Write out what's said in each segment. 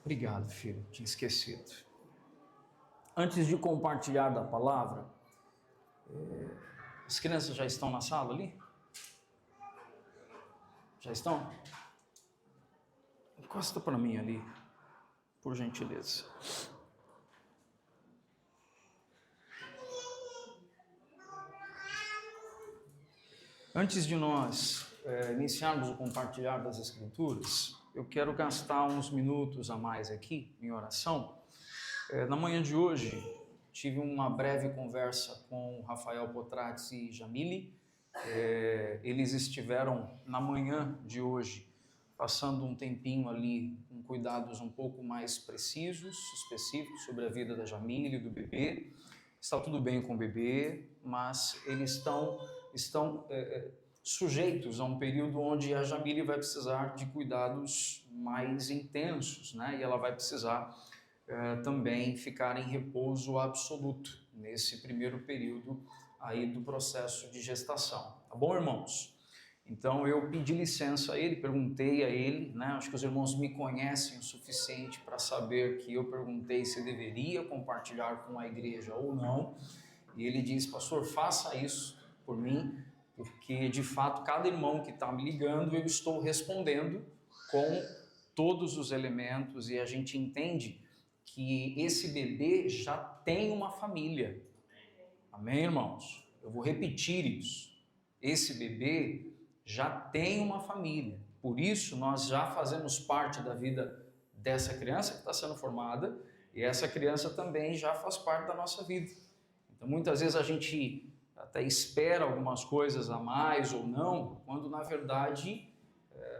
Obrigado, filho, tinha esquecido. Antes de compartilhar da palavra, as crianças já estão na sala ali? Já estão? Encosta para mim ali, por gentileza. Antes de nós iniciarmos o compartilhar das Escrituras, eu quero gastar uns minutos a mais aqui em oração. Na manhã de hoje, tive uma breve conversa com Rafael Potratz e Jamile. Eles estiveram na manhã de hoje passando um tempinho ali com cuidados um pouco mais precisos, específicos sobre a vida da Jamile e do bebê. Está tudo bem com o bebê, mas eles estão sujeitos a um período onde a Jamile vai precisar de cuidados mais intensos, né? E ela vai precisar também ficar em repouso absoluto nesse primeiro período aí do processo de gestação. Tá bom, irmãos? Então eu pedi licença a ele, perguntei a ele, né? Acho que os irmãos me conhecem o suficiente para saber que eu perguntei se deveria compartilhar com a igreja ou não. E ele disse: pastor, faça isso por mim, porque de fato cada irmão que está me ligando eu estou respondendo com todos os elementos, e a gente entende que esse bebê já tem uma família. Amém, irmãos? Eu vou repetir isso. Esse bebê já tem uma família. Por isso, nós já fazemos parte da vida dessa criança que está sendo formada, e essa criança também já faz parte da nossa vida. Então, muitas vezes a gente até espera algumas coisas a mais ou não, quando na verdade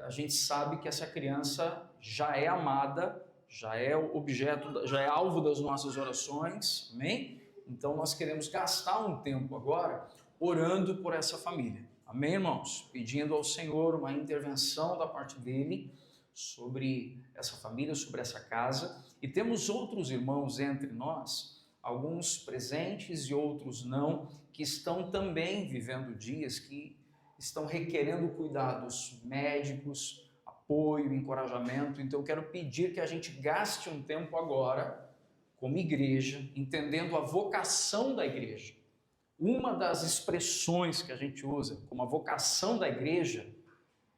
a gente sabe que essa criança já é amada, já é objeto, já é alvo das nossas orações, amém? Então nós queremos gastar um tempo agora orando por essa família, amém, irmãos? Pedindo ao Senhor uma intervenção da parte dele sobre essa família, sobre essa casa. E temos outros irmãos entre nós, alguns presentes e outros não, que estão também vivendo dias que estão requerendo cuidados médicos, apoio, encorajamento. Então eu quero pedir que a gente gaste um tempo agora como igreja, entendendo a vocação da igreja. Uma das expressões que a gente usa como a vocação da igreja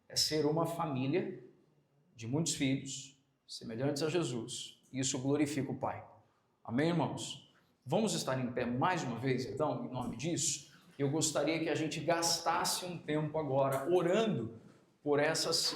é ser uma família de muitos filhos, semelhantes a Jesus. E isso glorifica o Pai. Amém, irmãos? Vamos estar em pé mais uma vez, então, em nome disso. Eu gostaria que a gente gastasse um tempo agora orando por essas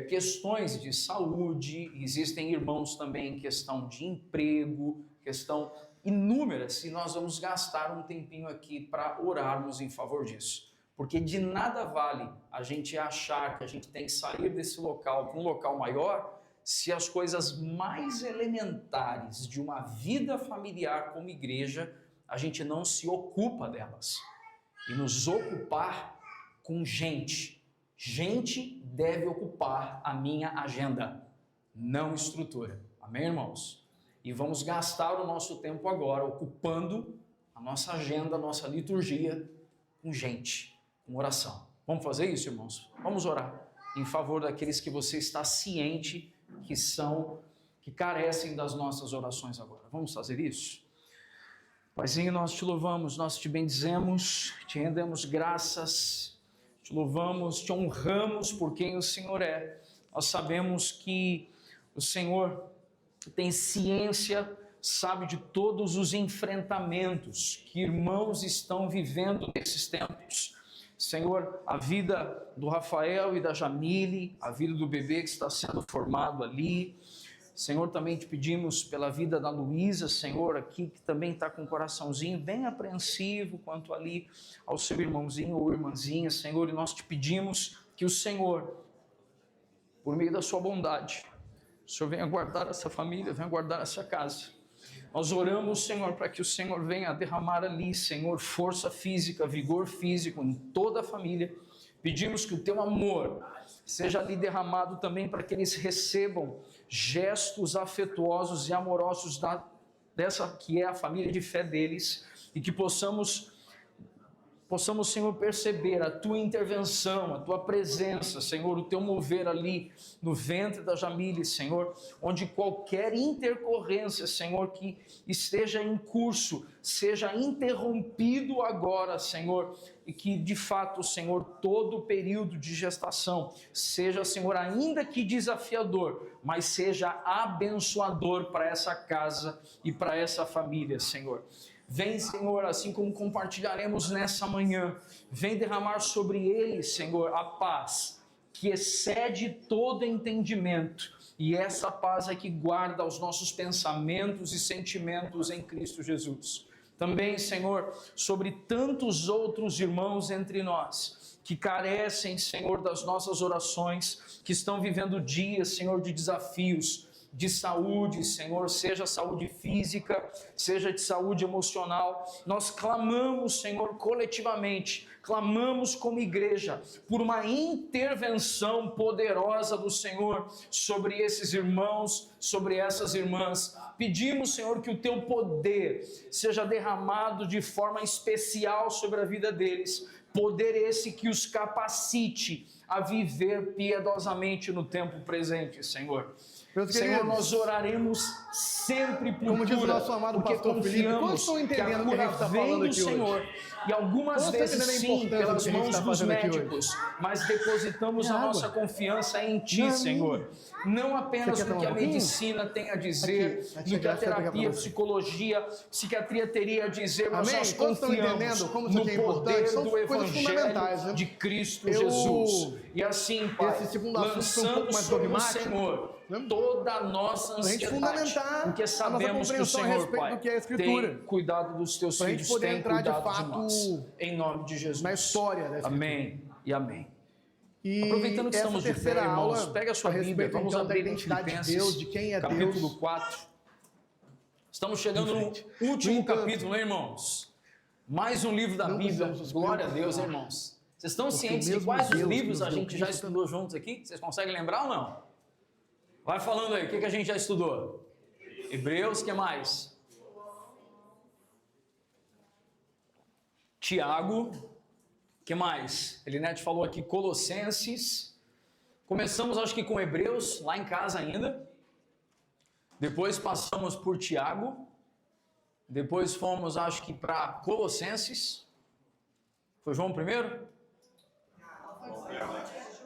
questões de saúde. Existem irmãos também em questão de emprego, questão inúmeras, e nós vamos gastar um tempinho aqui para orarmos em favor disso. Porque de nada vale a gente achar que a gente tem que sair desse local para um local maior, se as coisas mais elementares de uma vida familiar como igreja, a gente não se ocupa delas. E nos ocupar com gente. Gente deve ocupar a minha agenda, não estrutura. Amém, irmãos? E vamos gastar o nosso tempo agora ocupando a nossa agenda, a nossa liturgia com gente, com oração. Vamos fazer isso, irmãos? Vamos orar em favor daqueles que você está ciente que carecem das nossas orações agora. Vamos fazer isso? Paizinho, nós te louvamos, nós te bendizemos, te rendemos graças, te louvamos, te honramos por quem o Senhor é. Nós sabemos que o Senhor tem ciência, sabe de todos os enfrentamentos que irmãos estão vivendo nesses tempos. Senhor, a vida do Rafael e da Jamile, a vida do bebê que está sendo formado ali. Senhor, também te pedimos pela vida da Luísa, Senhor, aqui, que também está com o coraçãozinho bem apreensivo quanto ali ao seu irmãozinho ou irmãzinha, Senhor, e nós te pedimos que o Senhor, por meio da sua bondade, o Senhor venha guardar essa família, venha guardar essa casa. Nós oramos, Senhor, para que o Senhor venha derramar ali, Senhor, força física, vigor físico em toda a família. Pedimos que o teu amor seja ali derramado também para que eles recebam gestos afetuosos e amorosos dessa que é a família de fé deles, e que possamos possamos, Senhor, perceber a Tua intervenção, a Tua presença, Senhor, o Teu mover ali no ventre da Jamile, Senhor, onde qualquer intercorrência, Senhor, que esteja em curso, seja interrompido agora, Senhor, e que de fato, Senhor, todo o período de gestação seja, Senhor, ainda que desafiador, mas seja abençoador para essa casa e para essa família, Senhor. Vem, Senhor, assim como compartilharemos nessa manhã, vem derramar sobre eles, Senhor, a paz que excede todo entendimento, e essa paz é que guarda os nossos pensamentos e sentimentos em Cristo Jesus. Também, Senhor, sobre tantos outros irmãos entre nós, que carecem, Senhor, das nossas orações, que estão vivendo dias, Senhor, de desafios, de saúde, Senhor, seja saúde física, seja de saúde emocional. Nós clamamos, Senhor, coletivamente, clamamos como igreja por uma intervenção poderosa do Senhor sobre esses irmãos, sobre essas irmãs. Pedimos, Senhor, que o Teu poder seja derramado de forma especial sobre a vida deles, poder esse que os capacite a viver piedosamente no tempo presente, Senhor. Senhor, nós oraremos sempre por como cura, diz o nosso amado porque pastor Felipe, quantos estão que a entendendo o que a cura gente está vem falando do aqui Senhor, hoje? e algumas Quantos vezes estão entendendo a sim, importância pelas do que a gente mãos está dos fazendo aqui médicos, mas depositamos a nossa confiança em Ti, Senhor. Não apenas no que a medicina tem a dizer, no que a terapia, psicologia, psiquiatria teria a dizer, mas nós confiamos no poder do Evangelho de Cristo Jesus. E assim, Pai, lançamos sobre o Senhor toda a nossa ansiedade, porque sabemos que o Senhor, Pai, tem cuidado dos Teus filhos, tem cuidado de nós. Em nome de Jesus. Na história da amém e amém. E aproveitando que estamos de pé, irmãos, aula, pega a sua Bíblia, vamos abrir em Filipenses, Deus, de quem é capítulo Deus. 4. Estamos chegando no último capítulo, né, irmãos? Mais um livro da Bíblia. Glória a Deus, irmãos. Vocês estão cientes de quais os livros a gente já estudou juntos aqui? Vocês conseguem lembrar ou não? Vai falando aí, o que a gente já estudou? Hebreus, o que mais? Tiago, o que mais? Elinete falou aqui Colossenses. Começamos, acho que com Hebreus, lá em casa ainda. Depois passamos por Tiago. Depois fomos, acho que para Colossenses. Foi João primeiro?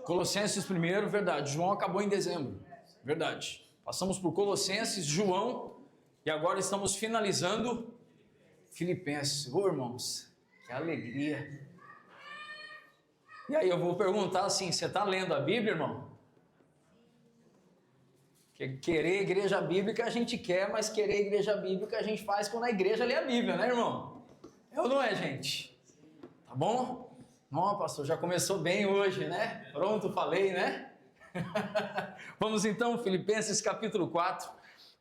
Colossenses primeiro, verdade. João acabou em dezembro, verdade. Passamos por Colossenses, João, e agora estamos finalizando Filipenses. Ô, irmãos, que alegria. E aí eu vou perguntar assim, você está lendo a Bíblia, irmão? Querer igreja bíblica a gente quer, mas querer igreja bíblica a gente faz quando a igreja lê a Bíblia, né, irmão? É ou não é, gente? Tá bom? Não, pastor, já começou bem hoje, né? Pronto, falei, né? Vamos então, Filipenses capítulo 4,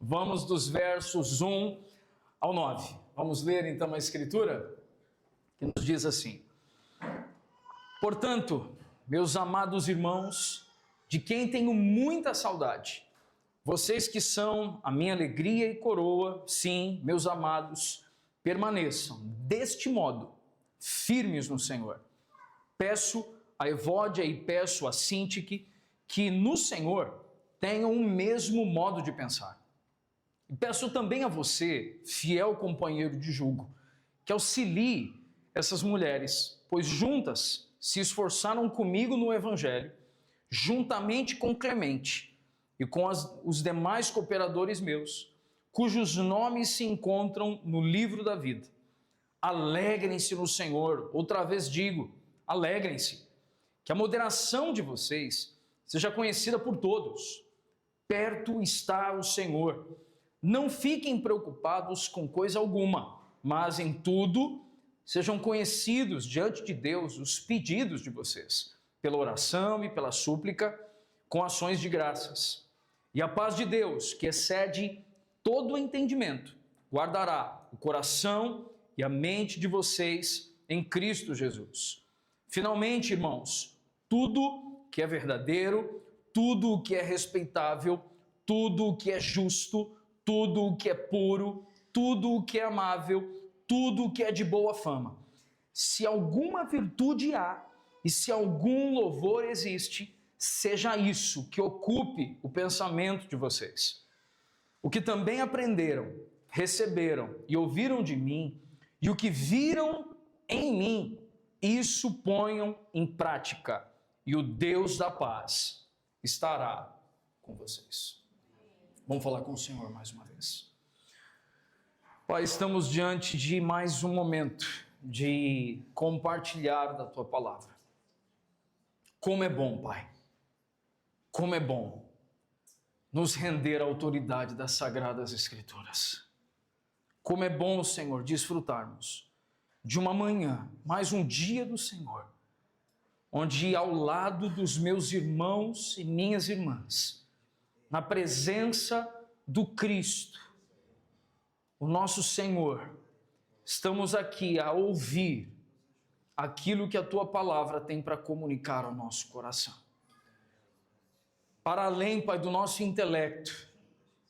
vamos dos versos 1 ao 9. Vamos ler então a escritura que nos diz assim: portanto, meus amados irmãos, de quem tenho muita saudade, vocês que são a minha alegria e coroa, sim, meus amados, permaneçam deste modo, firmes no Senhor. Peço a Evódia e peço a Sintique que no Senhor tenham o mesmo modo de pensar. E peço também a você, fiel companheiro de julgo, que auxilie essas mulheres, pois juntas se esforçaram comigo no Evangelho, juntamente com Clemente e com os demais cooperadores meus, cujos nomes se encontram no livro da vida. Alegrem-se no Senhor, outra vez digo, alegrem-se, que a moderação de vocês seja conhecida por todos. Perto está o Senhor. Não fiquem preocupados com coisa alguma, mas em tudo sejam conhecidos diante de Deus os pedidos de vocês, pela oração e pela súplica, com ações de graças. E a paz de Deus, que excede todo o entendimento, guardará o coração e a mente de vocês em Cristo Jesus. Finalmente, irmãos, tudo que é verdadeiro, tudo o que é respeitável, tudo o que é justo, tudo o que é puro, tudo o que é amável, tudo o que é de boa fama. se alguma virtude há e se algum louvor existe, seja isso que ocupe o pensamento de vocês. O que também aprenderam, receberam e ouviram de mim, e o que viram em mim, isso ponham em prática, e o Deus da paz estará com vocês. Vamos falar com o Senhor mais uma vez. Pai, estamos diante de mais um momento de compartilhar da Tua palavra. Como é bom, Pai, como é bom nos render à autoridade das Sagradas Escrituras. Como é bom, Senhor, desfrutarmos de uma manhã, mais um dia do Senhor, onde ao lado dos meus irmãos e minhas irmãs, na presença do Cristo, o nosso Senhor, estamos aqui a ouvir aquilo que a Tua palavra tem para comunicar ao nosso coração. Para além, Pai, do nosso intelecto,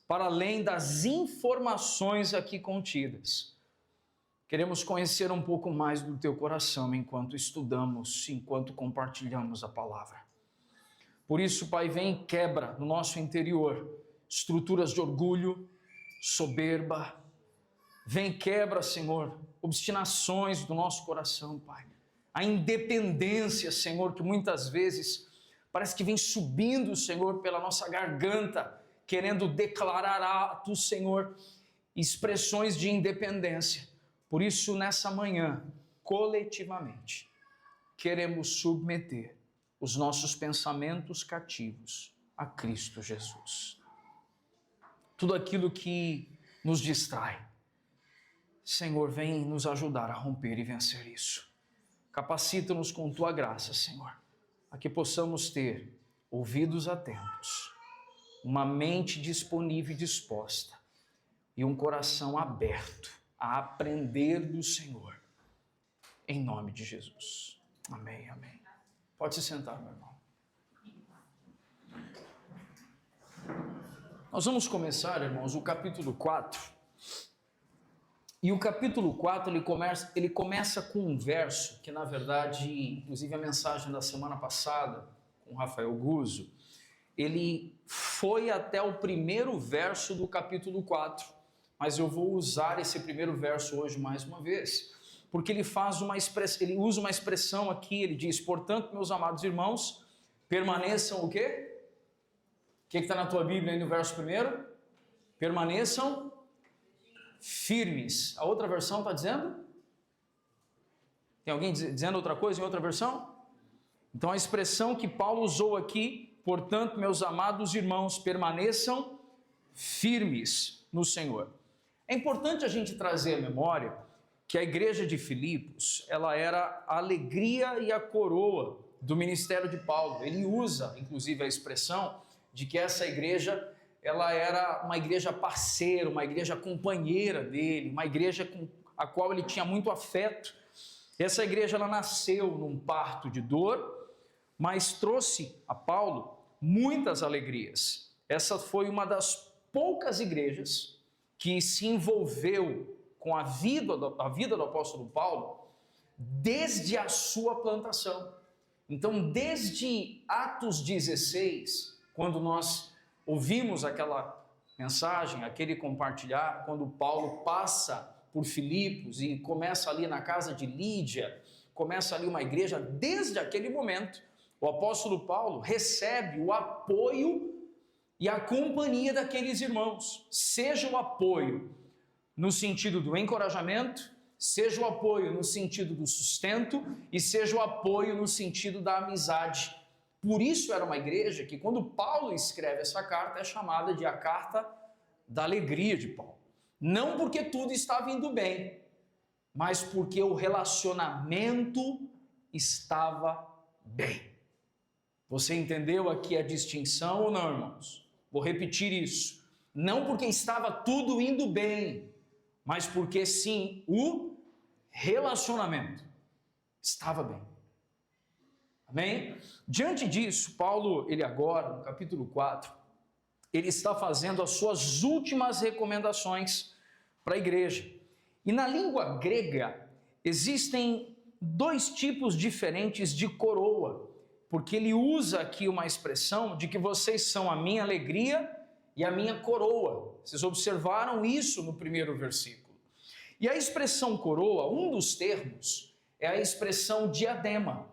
para além das informações aqui contidas, queremos conhecer um pouco mais do Teu coração enquanto estudamos, enquanto compartilhamos a palavra. Por isso, Pai, vem e quebra no nosso interior estruturas de orgulho, soberba. Vem e quebra, Senhor, obstinações do nosso coração, Pai. A independência, Senhor, que muitas vezes parece que vem subindo, Senhor, pela nossa garganta, querendo declarar atos, Senhor, expressões de independência. Por isso, nessa manhã, coletivamente, queremos submeter os nossos pensamentos cativos a Cristo Jesus. Tudo aquilo que nos distrai, Senhor, vem nos ajudar a romper e vencer isso. Capacita-nos com Tua graça, Senhor, a que possamos ter ouvidos atentos, uma mente disponível e disposta e um coração aberto a aprender do Senhor, em nome de Jesus. Amém, amém. Pode se sentar, meu irmão. Nós vamos começar, irmãos, o capítulo 4. E o capítulo 4, ele começa com um verso que, na verdade, inclusive a mensagem da semana passada, com Rafael Guzzo, ele foi até o primeiro verso do capítulo 4, mas eu vou usar esse primeiro verso hoje mais uma vez, porque ele usa uma expressão aqui, ele diz: portanto, meus amados irmãos, permaneçam o quê? O que está na tua Bíblia aí no verso primeiro? Permaneçam firmes. A outra versão está dizendo? Tem alguém dizendo outra coisa em outra versão? Então a expressão que Paulo usou aqui, portanto, meus amados irmãos, permaneçam firmes no Senhor. É importante a gente trazer à memória que a igreja de Filipos, ela era a alegria e a coroa do ministério de Paulo. Ele usa, inclusive, a expressão de que essa igreja, ela era uma igreja parceira, uma igreja companheira dele, uma igreja com a qual ele tinha muito afeto. Essa igreja, ela nasceu num parto de dor, mas trouxe a Paulo muitas alegrias. Essa foi uma das poucas igrejas que se envolveu com a vida do apóstolo Paulo desde a sua plantação. Então, desde Atos 16, quando nós ouvimos aquela mensagem, aquele compartilhar, quando Paulo passa por Filipos e começa ali na casa de Lídia, começa ali uma igreja, desde aquele momento, o apóstolo Paulo recebe o apoio e a companhia daqueles irmãos, seja o apoio no sentido do encorajamento, seja o apoio no sentido do sustento e seja o apoio no sentido da amizade. Por isso era uma igreja que, quando Paulo escreve essa carta, é chamada de a carta da alegria de Paulo. Não porque tudo estava indo bem, mas porque o relacionamento estava bem. Você entendeu aqui a distinção ou não, irmãos? Vou repetir isso. Não porque estava tudo indo bem, mas porque sim, o relacionamento estava bem. Amém? Diante disso, Paulo, ele agora, no capítulo 4, ele está fazendo as suas últimas recomendações para a igreja. E na língua grega, existem dois tipos diferentes de coroa, porque ele usa aqui uma expressão de que vocês são a minha alegria e a minha coroa. Vocês observaram isso no primeiro versículo. E a expressão coroa, um dos termos, é a expressão diadema.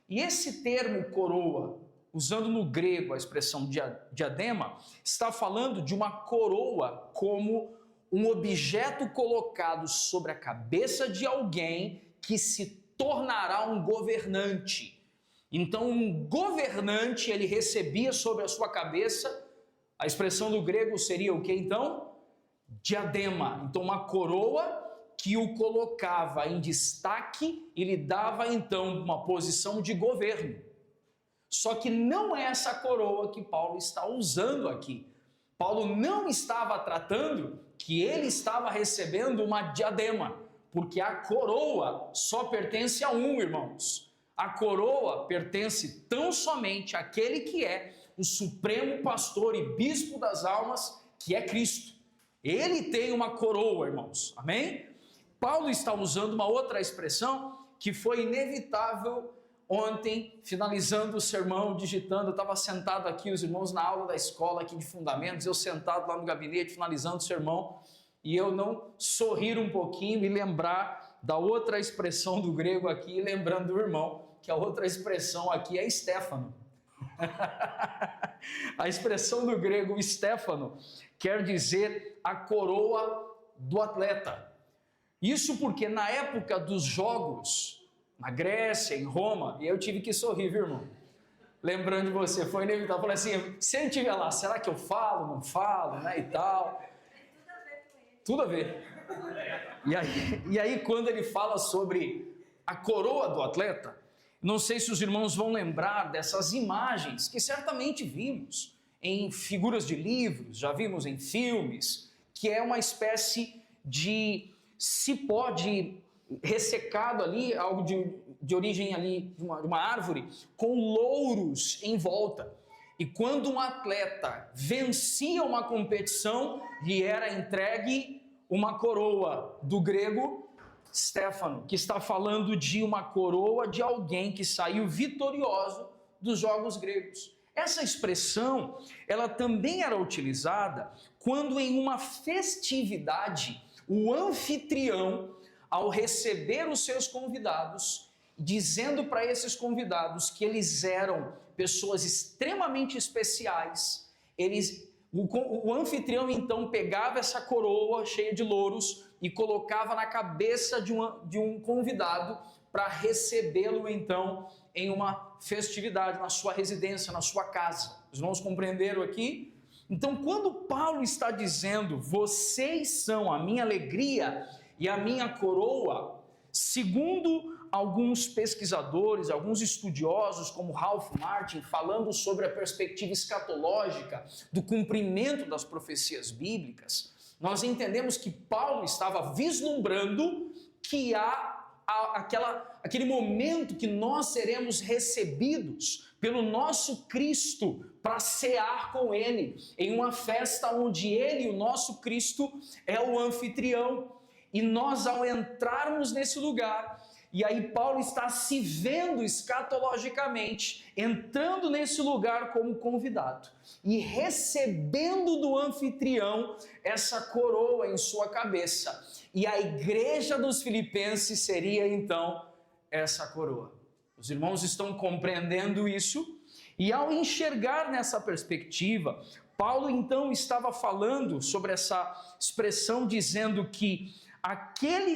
E esse termo coroa, usando no grego a expressão diadema, está falando de uma coroa como um objeto colocado sobre a cabeça de alguém que se tornará um governante. Então, um governante, ele recebia sobre a sua cabeça, a expressão do grego seria o que então? Diadema. Então, uma coroa que o colocava em destaque e lhe dava então uma posição de governo. Só que não é essa coroa que Paulo está usando aqui. Paulo não estava tratando que ele estava recebendo uma diadema, porque a coroa só pertence a um, irmãos. A coroa pertence tão somente àquele que é o supremo pastor e bispo das almas, que é Cristo. Ele tem uma coroa, irmãos. Amém? Paulo está usando uma outra expressão que foi inevitável ontem, finalizando o sermão, digitando. Eu estava sentado aqui, os irmãos na aula da escola aqui de fundamentos, eu sentado lá no gabinete, finalizando o sermão, e eu não sorrir um pouquinho e lembrar da outra expressão do grego aqui, lembrando do irmão, que a outra expressão aqui é Stefano. A expressão do grego Stefano quer dizer a coroa do atleta. Isso porque na época dos jogos, na Grécia, em Roma, e eu tive que sorrir, viu, irmão? Lembrando de você, foi inevitável. Falei assim, se ele estiver lá, será que eu falo, não falo, né, e tal? Tudo a ver. E aí quando ele fala sobre a coroa do atleta, não sei se os irmãos vão lembrar dessas imagens que certamente vimos em figuras de livros, já vimos em filmes, que é uma espécie de cipó de ressecado ali, algo de origem ali de uma árvore, com louros em volta. E quando um atleta vencia uma competição, lhe era entregue uma coroa, do grego Stefano, que está falando de uma coroa de alguém que saiu vitorioso dos jogos gregos. Essa expressão, ela também era utilizada quando em uma festividade, o anfitrião, ao receber os seus convidados, dizendo para esses convidados que eles eram pessoas extremamente especiais, o anfitrião então pegava essa coroa cheia de louros e colocava na cabeça de um convidado para recebê-lo então em uma festividade, na sua residência, na sua casa. Os irmãos compreenderam aqui? Então, quando Paulo está dizendo, vocês são a minha alegria e a minha coroa, segundo alguns pesquisadores, alguns estudiosos, como Ralph Martin, falando sobre a perspectiva escatológica do cumprimento das profecias bíblicas, nós entendemos que Paulo estava vislumbrando que há aquele momento que nós seremos recebidos pelo nosso Cristo para cear com Ele, em uma festa onde Ele, o nosso Cristo, é o anfitrião. E nós, ao entrarmos nesse lugar, e aí Paulo está se vendo escatologicamente, entrando nesse lugar como convidado, e recebendo do anfitrião essa coroa em sua cabeça. E a igreja dos Filipenses seria então essa coroa. Os irmãos estão compreendendo isso? E ao enxergar nessa perspectiva, Paulo então estava falando sobre essa expressão, dizendo que aquela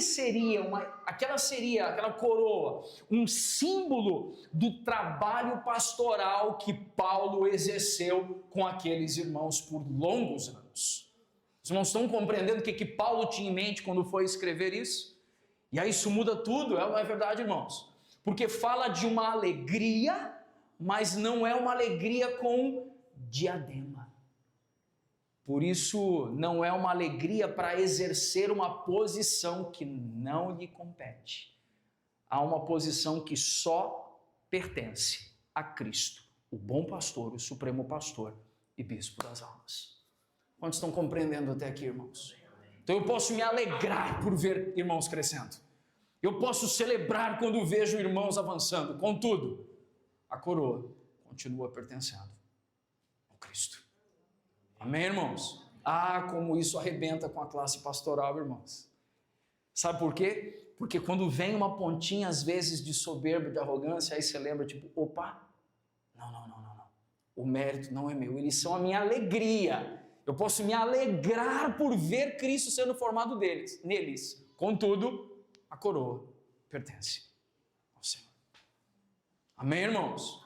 coroa, um símbolo do trabalho pastoral que Paulo exerceu com aqueles irmãos por longos anos. Os irmãos estão compreendendo o que Paulo tinha em mente quando foi escrever isso? E aí isso muda tudo, não é verdade, irmãos? Porque fala de uma alegria, mas não é uma alegria com diadema. Por isso, não é uma alegria para exercer uma posição que não lhe compete. Há uma posição que só pertence a Cristo, o bom pastor, o supremo pastor e bispo das almas. Quantos estão compreendendo até aqui, irmãos? Então eu posso me alegrar por ver irmãos crescendo. Eu posso celebrar quando vejo irmãos avançando. Contudo, a coroa continua pertencendo ao Cristo. Amém, irmãos? Ah, como isso arrebenta com a classe pastoral, irmãos. Sabe por quê? Porque quando vem uma pontinha, às vezes, de soberba, de arrogância, aí você lembra, tipo, opa, não. O mérito não é meu, eles são a minha alegria. Eu posso me alegrar por ver Cristo sendo formado neles. Contudo, a coroa pertence ao Senhor. Amém, irmãos?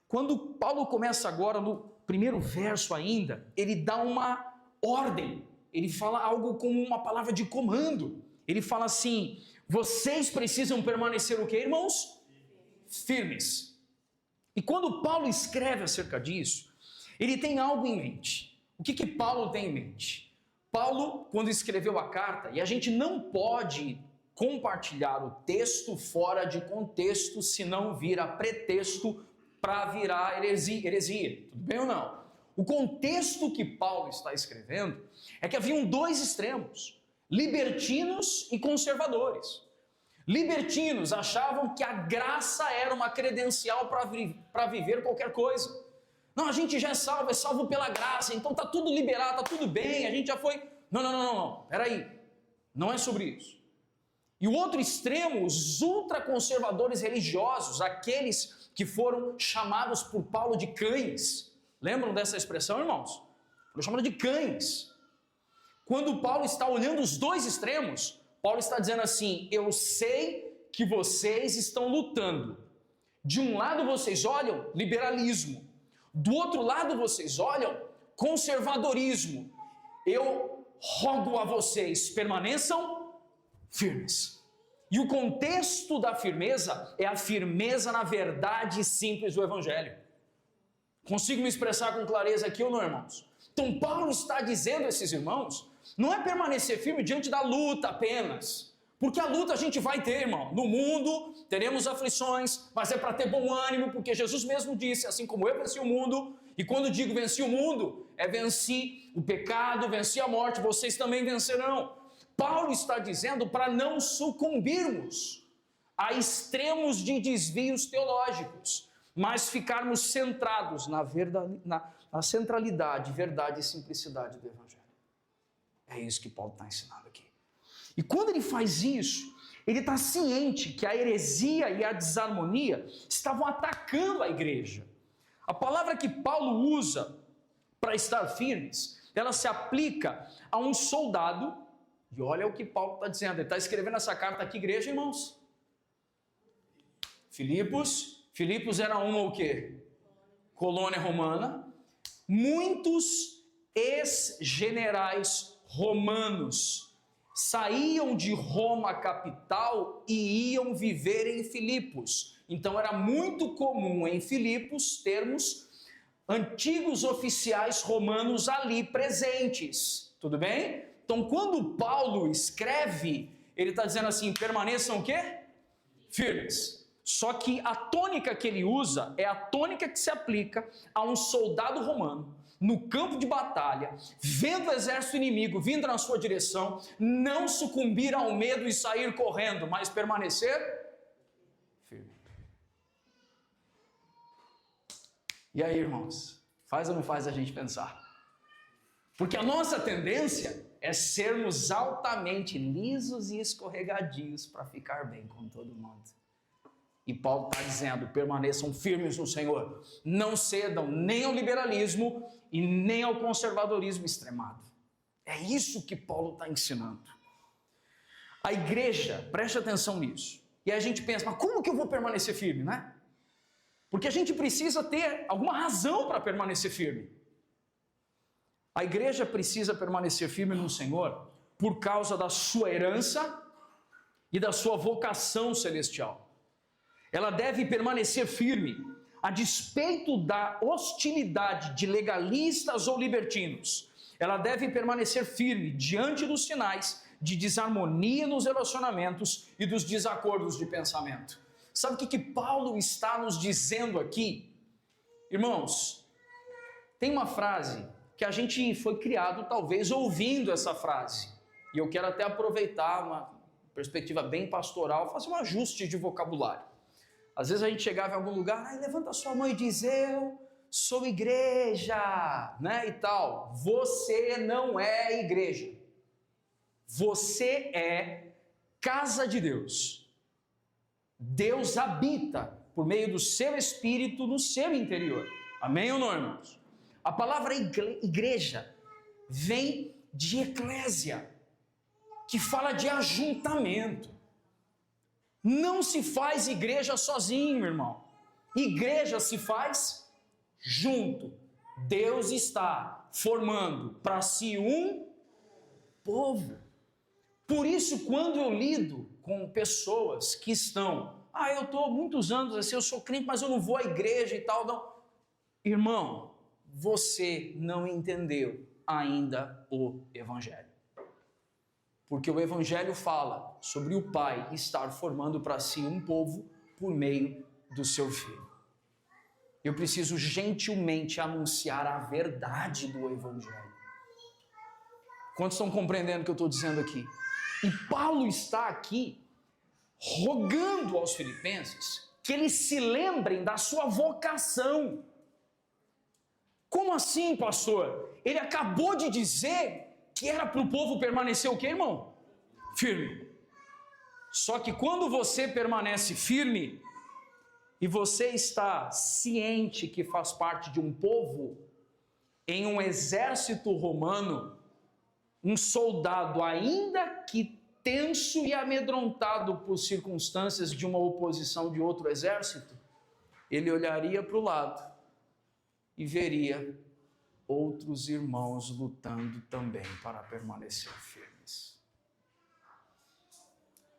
Quando Paulo começa agora, no primeiro verso ainda, ele dá uma ordem. Ele fala algo como uma palavra de comando. Ele fala assim, vocês precisam permanecer o quê, irmãos? Firmes. E quando Paulo escreve acerca disso, ele tem algo em mente. O que Paulo tem em mente? Paulo, quando escreveu a carta, e a gente não pode compartilhar o texto fora de contexto, senão vira pretexto para virar heresia. Tudo bem ou não? O contexto que Paulo está escrevendo é que haviam dois extremos, libertinos e conservadores. Libertinos achavam que a graça era uma credencial para viver qualquer coisa. Não, a gente já é salvo pela graça, então está tudo liberado, está tudo bem, a gente já foi... Não, peraí, não é sobre isso. E o outro extremo, os ultraconservadores religiosos, aqueles que foram chamados por Paulo de cães. Lembram dessa expressão, irmãos? Foram chamados de cães. Quando Paulo está olhando os dois extremos, Paulo está dizendo assim, eu sei que vocês estão lutando. De um lado vocês olham liberalismo, do outro lado vocês olham conservadorismo. Eu rogo a vocês, permaneçam firmes. E o contexto da firmeza é a firmeza na verdade simples do Evangelho. Consigo me expressar com clareza aqui ou não, irmãos? Então Paulo está dizendo a esses irmãos, não é permanecer firme diante da luta apenas, porque a luta a gente vai ter, irmão. No mundo teremos aflições, mas é para ter bom ânimo, porque Jesus mesmo disse, assim como eu venci o mundo, e quando digo venci o mundo, é venci o pecado, venci a morte, vocês também vencerão. Paulo está dizendo para não sucumbirmos a extremos de desvios teológicos, mas ficarmos centrados na centralidade, verdade e simplicidade do Evangelho. É isso que Paulo está ensinando aqui. E quando ele faz isso, ele está ciente que a heresia e a desarmonia estavam atacando a igreja. A palavra que Paulo usa para estar firmes, ela se aplica a um soldado, e olha o que Paulo está dizendo, ele está escrevendo essa carta aqui, igreja, irmãos. Filipos era uma o quê? Colônia romana. Muitos ex-generais romanos saíam de Roma capital e iam viver em Filipos. Então era muito comum em Filipos termos antigos oficiais romanos ali presentes. Tudo bem? Então quando Paulo escreve, ele está dizendo assim, permaneçam o quê? Firmes. Só que a tônica que ele usa é a tônica que se aplica a um soldado romano no campo de batalha, vendo o exército inimigo vindo na sua direção, não sucumbir ao medo e sair correndo, mas permanecer firme. E aí, irmãos, faz ou não faz a gente pensar? Porque a nossa tendência é sermos altamente lisos e escorregadios para ficar bem com todo mundo. E Paulo está dizendo, permaneçam firmes no Senhor, não cedam nem ao liberalismo e nem ao conservadorismo extremado. É isso que Paulo está ensinando. A igreja, preste atenção nisso. E aí a gente pensa, mas como que eu vou permanecer firme, né? Porque a gente precisa ter alguma razão para permanecer firme. A igreja precisa permanecer firme no Senhor por causa da sua herança e da sua vocação celestial. Ela deve permanecer firme a despeito da hostilidade de legalistas ou libertinos. Ela deve permanecer firme diante dos sinais de desarmonia nos relacionamentos e dos desacordos de pensamento. Sabe o que Paulo está nos dizendo aqui? Irmãos, tem uma frase que a gente foi criado talvez ouvindo essa frase. E eu quero até aproveitar perspectiva bem pastoral, fazer um ajuste de vocabulário. Às vezes a gente chegava em algum lugar, levanta a sua mão e diz, eu sou igreja, né, e tal. Você não é igreja. Você é casa de Deus. Deus habita por meio do seu Espírito no seu interior. Amém ou não, irmãos? A palavra igreja vem de eclésia, que fala de ajuntamento. Não se faz igreja sozinho, irmão. Igreja se faz junto. Deus está formando para si um povo. Por isso, quando eu lido com pessoas que estão, eu estou muitos anos assim, eu sou crente, mas eu não vou à igreja e tal, não. Irmão, você não entendeu ainda o Evangelho. Porque o Evangelho fala sobre o Pai estar formando para si um povo por meio do seu Filho. Eu preciso gentilmente anunciar a verdade do Evangelho. Quantos estão compreendendo o que eu estou dizendo aqui? E Paulo está aqui rogando aos filipenses que eles se lembrem da sua vocação. Como assim, pastor? Ele acabou de dizer que era para o povo permanecer o quê, irmão? Firme. Só que quando você permanece firme e você está ciente que faz parte de um povo, em um exército romano, um soldado, ainda que tenso e amedrontado por circunstâncias de uma oposição de outro exército, ele olharia para o lado e veria outros irmãos lutando também para permanecer firmes.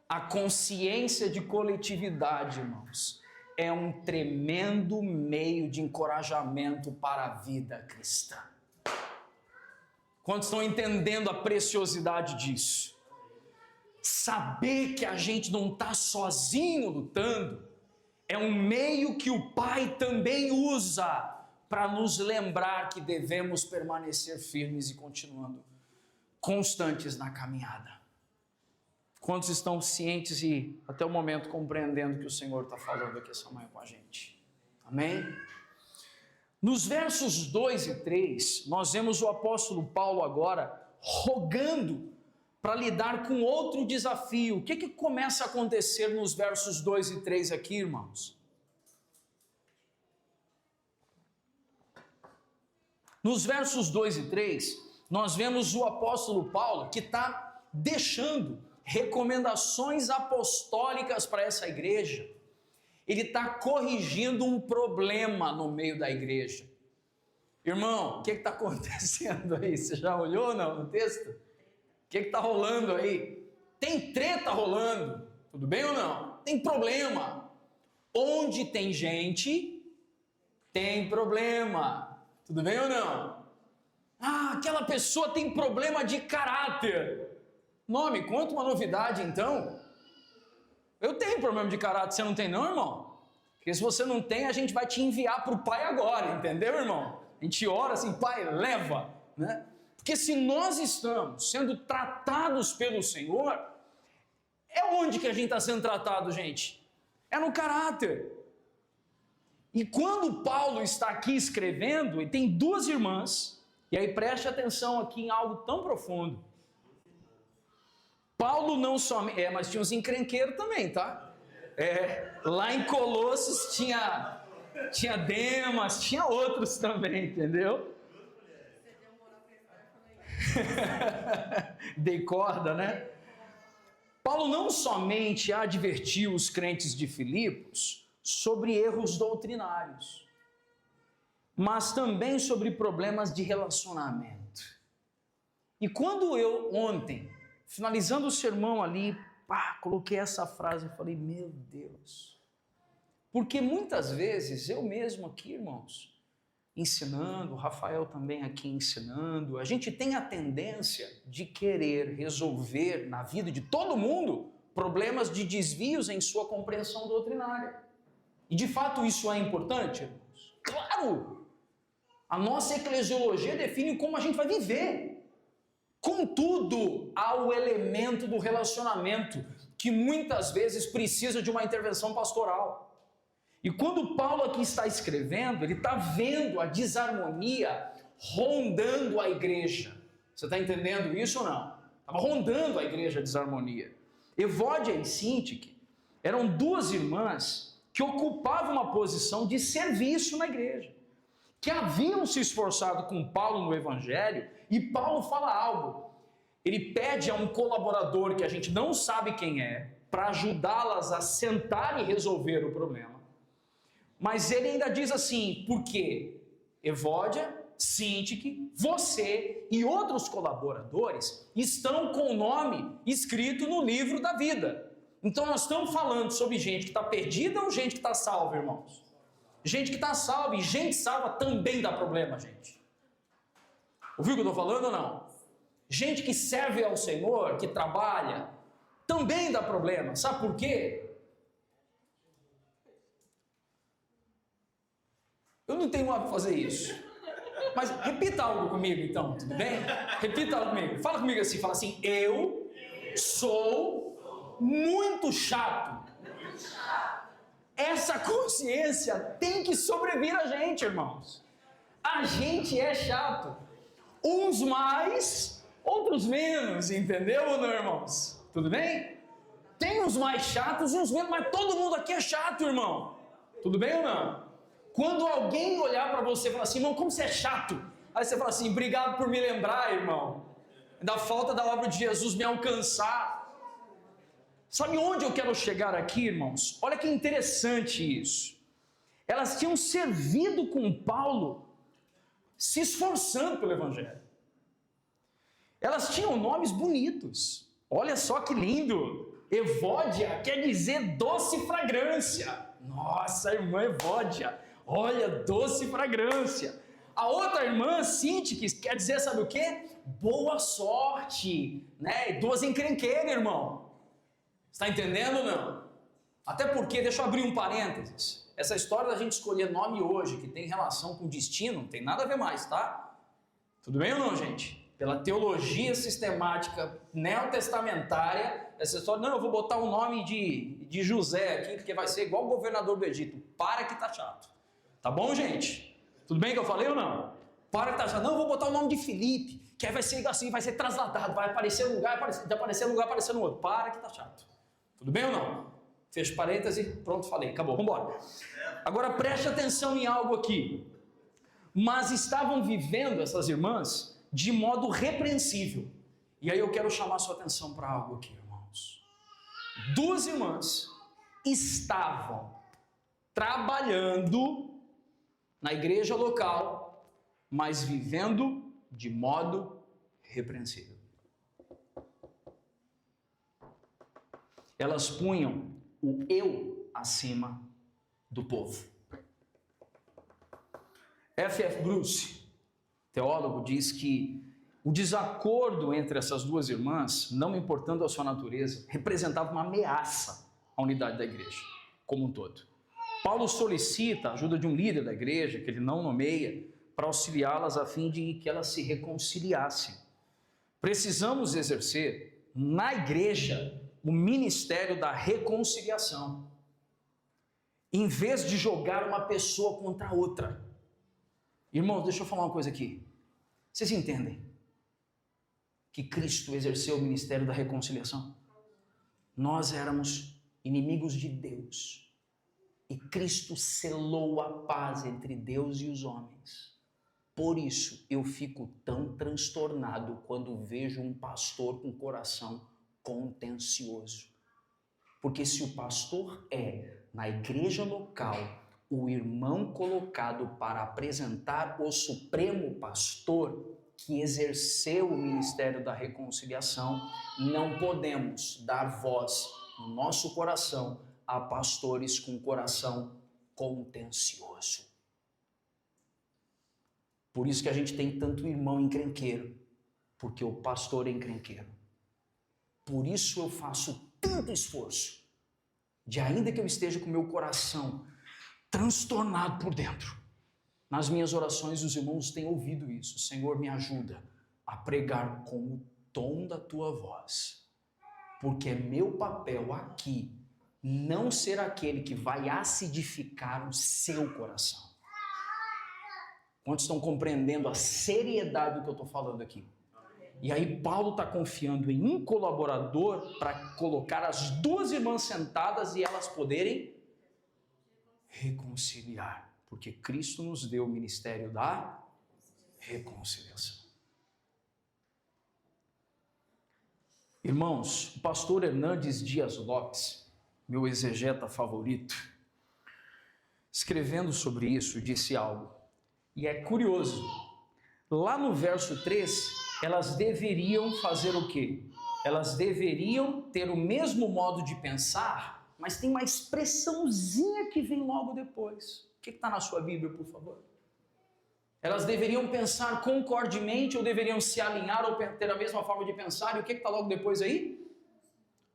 A consciência de coletividade, irmãos, é um tremendo meio de encorajamento para a vida cristã. Quantos estão entendendo a preciosidade disso? Saber que a gente não está sozinho lutando é um meio que o Pai também usa para nos lembrar que devemos permanecer firmes e continuando constantes na caminhada. Quantos estão cientes e até o momento compreendendo que o Senhor está falando aqui essa manhã com a gente? Amém? Nos versos 2 e 3, nós vemos o apóstolo Paulo agora rogando para lidar com outro desafio. O que começa a acontecer nos versos 2 e 3 aqui, irmãos? Nos versos 2 e 3, nós vemos o apóstolo Paulo que está deixando recomendações apostólicas para essa igreja. Ele está corrigindo um problema no meio da igreja. Irmão, o que está acontecendo aí? Você já olhou ou não no texto? O que está rolando aí? Tem treta rolando, tudo bem ou não? Tem problema. Onde tem gente, tem problema. Tudo bem ou não? Aquela pessoa tem problema de caráter. Não, me conta uma novidade então. Eu tenho problema de caráter, você não tem não, irmão? Porque se você não tem, a gente vai te enviar para o Pai agora, entendeu, irmão? A gente ora assim, Pai, leva, né? Porque se nós estamos sendo tratados pelo Senhor, é onde que a gente está sendo tratado, gente? É no caráter. E quando Paulo está aqui escrevendo, e tem duas irmãs, e aí preste atenção aqui em algo tão profundo. Paulo não somente... mas tinha uns encrenqueiros também, tá? Lá em Colossos tinha Demas, tinha outros também, entendeu? Dei corda, né? Paulo não somente advertiu os crentes de Filipos sobre erros doutrinários, mas também sobre problemas de relacionamento. E quando eu ontem, finalizando o sermão ali, coloquei essa frase e falei, meu Deus, porque muitas vezes eu mesmo aqui, irmãos, ensinando, o Rafael também aqui ensinando, a gente tem a tendência de querer resolver na vida de todo mundo problemas de desvios em sua compreensão doutrinária. E de fato isso é importante, irmãos? Claro! A nossa eclesiologia define como a gente vai viver. Contudo, há o elemento do relacionamento. que muitas vezes precisa de uma intervenção pastoral. E quando Paulo aqui está escrevendo, ele está vendo a desarmonia rondando a igreja. Você está entendendo isso ou não? Estava rondando a igreja a desarmonia. Evódia e Síntique eram duas irmãs que ocupavam uma posição de serviço na igreja, que haviam se esforçado com Paulo no evangelho, e Paulo fala algo. Ele pede a um colaborador que a gente não sabe quem é, para ajudá-las a sentar e resolver o problema. Mas ele ainda diz assim, porque Evódia, Síntique, você e outros colaboradores estão com o nome escrito no livro da vida. Então nós estamos falando sobre gente que está perdida ou gente que está salva, irmãos? Gente que está salva, e gente salva também dá problema, gente. Ouviu o que eu estou falando ou não? Gente que serve ao Senhor, que trabalha, também dá problema. Sabe por quê? Eu não tenho hábito de fazer isso. Mas repita algo comigo então, tudo bem? Repita algo comigo. Fala comigo assim, fala assim, eu sou muito chato. Essa consciência tem que sobrevir a gente, irmãos. A gente é chato. Uns mais, outros menos, entendeu ou não, irmãos? Tudo bem? Tem uns mais chatos e uns menos, mas todo mundo aqui é chato, irmão. Tudo bem ou não? Quando alguém olhar para você e falar assim, irmão, como você é chato? Aí você fala assim, obrigado por me lembrar, irmão. Da falta da obra de Jesus me alcançar. Sabe onde eu quero chegar aqui, irmãos? Olha que interessante isso. Elas tinham servido com Paulo, se esforçando pelo evangelho. Elas tinham nomes bonitos. Olha só que lindo. Evódia quer dizer doce fragrância. Nossa, irmã Evódia. Olha, doce fragrância. A outra irmã, Síntique, quer dizer, sabe o quê? Boa sorte, né? Duas encrenqueiras, irmão. Está entendendo ou não? Até porque, deixa eu abrir um parênteses. Essa história da gente escolher nome hoje, que tem relação com destino, não tem nada a ver mais, tá? Tudo bem ou não, gente? Pela teologia sistemática neotestamentária, essa história, não, eu vou botar o nome de José aqui, porque vai ser igual o governador do Egito. Para que tá chato. Tá bom, gente? Tudo bem que eu falei ou não? Para que tá chato. Não, eu vou botar o nome de Felipe, que aí vai ser assim, vai ser transladado, vai aparecer um lugar, aparecer um lugar, aparecer no outro. Para que tá chato. Tudo bem ou não? Fecho parêntese, pronto, falei, acabou, vamos embora. Agora preste atenção em algo aqui. Mas estavam vivendo essas irmãs de modo repreensível. E aí eu quero chamar sua atenção para algo aqui, irmãos. Duas irmãs estavam trabalhando na igreja local, mas vivendo de modo repreensível. Elas punham o eu acima do povo. F.F. Bruce, teólogo, diz que o desacordo entre essas duas irmãs, não importando a sua natureza, representava uma ameaça à unidade da igreja como um todo. Paulo solicita a ajuda de um líder da igreja, que ele não nomeia, para auxiliá-las a fim de que elas se reconciliassem. Precisamos exercer na igreja o ministério da reconciliação, em vez de jogar uma pessoa contra a outra. Irmãos, deixa eu falar uma coisa aqui. Vocês entendem que Cristo exerceu o ministério da reconciliação? Nós éramos inimigos de Deus e Cristo selou a paz entre Deus e os homens. Por isso eu fico tão transtornado quando vejo um pastor com coração contencioso. Porque se o pastor é, na igreja local, o irmão colocado para apresentar o supremo pastor que exerceu o ministério da reconciliação, não podemos dar voz no nosso coração a pastores com coração contencioso. Por isso que a gente tem tanto irmão encrenqueiro, porque o pastor é encrenqueiro. Por isso eu faço tanto esforço, de ainda que eu esteja com meu coração transtornado por dentro, nas minhas orações os irmãos têm ouvido isso. Senhor, me ajuda a pregar com o tom da tua voz, porque é meu papel aqui não ser aquele que vai acidificar o seu coração. Quantos estão compreendendo a seriedade do que eu estou falando aqui? E aí Paulo está confiando em um colaborador para colocar as duas irmãs sentadas e elas poderem reconciliar. Porque Cristo nos deu o ministério da reconciliação. Irmãos, o pastor Hernandes Dias Lopes, meu exegeta favorito, escrevendo sobre isso, disse algo. E é curioso. Lá no verso 3, elas deveriam fazer o quê? Elas deveriam ter o mesmo modo de pensar, mas tem uma expressãozinha que vem logo depois. O que está na sua Bíblia, por favor? Elas deveriam pensar concordemente ou deveriam se alinhar ou ter a mesma forma de pensar. E o que está logo depois aí?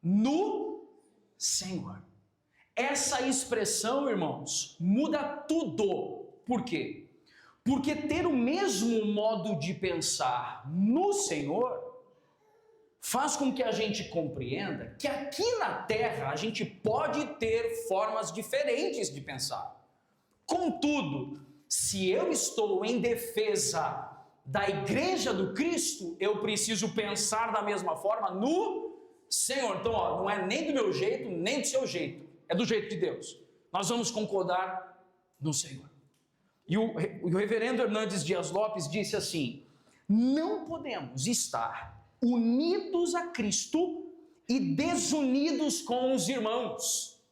No Senhor. Essa expressão, irmãos, muda tudo. Por quê? Porque ter o mesmo modo de pensar no Senhor faz com que a gente compreenda que aqui na terra a gente pode ter formas diferentes de pensar. Contudo, se eu estou em defesa da igreja do Cristo, eu preciso pensar da mesma forma no Senhor. Então, não é nem do meu jeito, nem do seu jeito. É do jeito de Deus. Nós vamos concordar no Senhor. E o reverendo Hernandes Dias Lopes disse assim: não podemos estar unidos a Cristo e desunidos com os irmãos.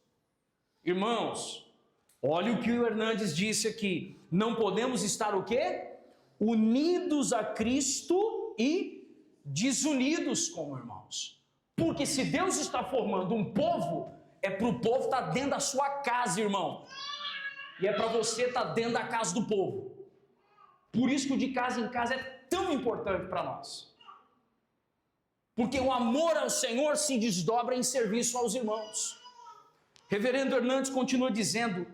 Irmãos, olha o que o Hernandes disse aqui. Não podemos estar o quê? Unidos a Cristo e desunidos com os irmãos. Porque se Deus está formando um povo, é para o povo estar dentro da sua casa, irmão. E é para você estar dentro da casa do povo. Por isso que o de casa em casa é tão importante para nós. Porque o amor ao Senhor se desdobra em serviço aos irmãos. Reverendo Hernandes continua dizendo: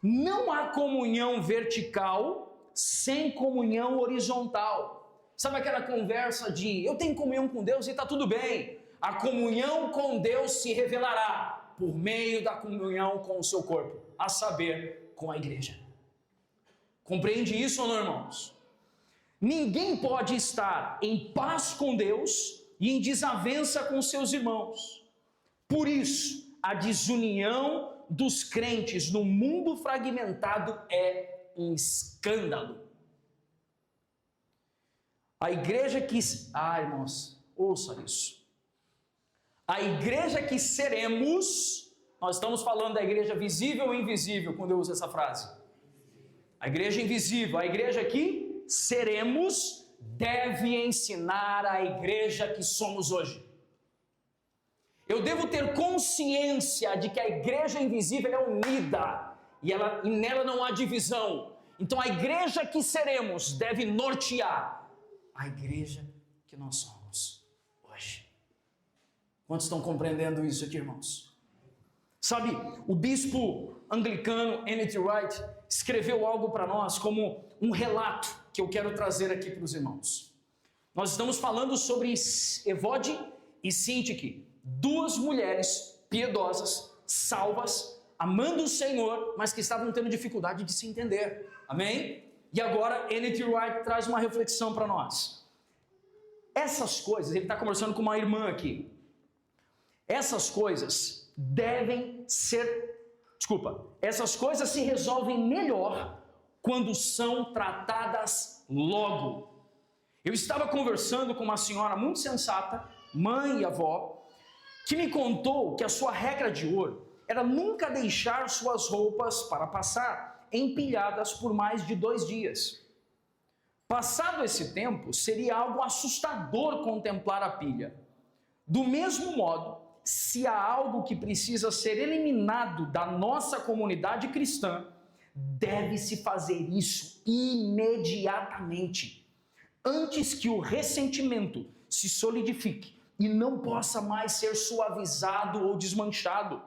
não há comunhão vertical sem comunhão horizontal. Sabe aquela conversa de eu tenho comunhão com Deus e está tudo bem. A comunhão com Deus se revelará por meio da comunhão com o seu corpo, a saber, com a igreja. Compreende isso ou não, irmãos? Ninguém pode estar em paz com Deus e em desavença com seus irmãos. Por isso, a desunião dos crentes no mundo fragmentado é um escândalo. A igreja que... irmãos, ouça isso. A igreja que seremos, nós estamos falando da igreja visível ou invisível quando eu uso essa frase? A igreja invisível, a igreja que seremos, deve ensinar a igreja que somos hoje. Eu devo ter consciência de que a igreja invisível é unida e nela não há divisão. Então a igreja que seremos deve nortear a igreja que nós somos hoje. Quantos estão compreendendo isso aqui, irmãos? Sabe, o bispo anglicano N.T. Wright escreveu algo para nós como um relato que eu quero trazer aqui para os irmãos. Nós estamos falando sobre Evode e Sintique, duas mulheres piedosas, salvas, amando o Senhor, mas que estavam tendo dificuldade de se entender. Amém? E agora N.T. Wright traz uma reflexão para nós. Essas coisas, ele está conversando com uma irmã aqui. Essas coisas essas coisas se resolvem melhor quando são tratadas logo. Eu estava conversando com uma senhora muito sensata, mãe e avó, que me contou que a sua regra de ouro era nunca deixar suas roupas para passar empilhadas por mais de 2 dias. Passado esse tempo, seria algo assustador contemplar a pilha. Do mesmo modo, se há algo que precisa ser eliminado da nossa comunidade cristã, deve-se fazer isso imediatamente, antes que o ressentimento se solidifique e não possa mais ser suavizado ou desmanchado.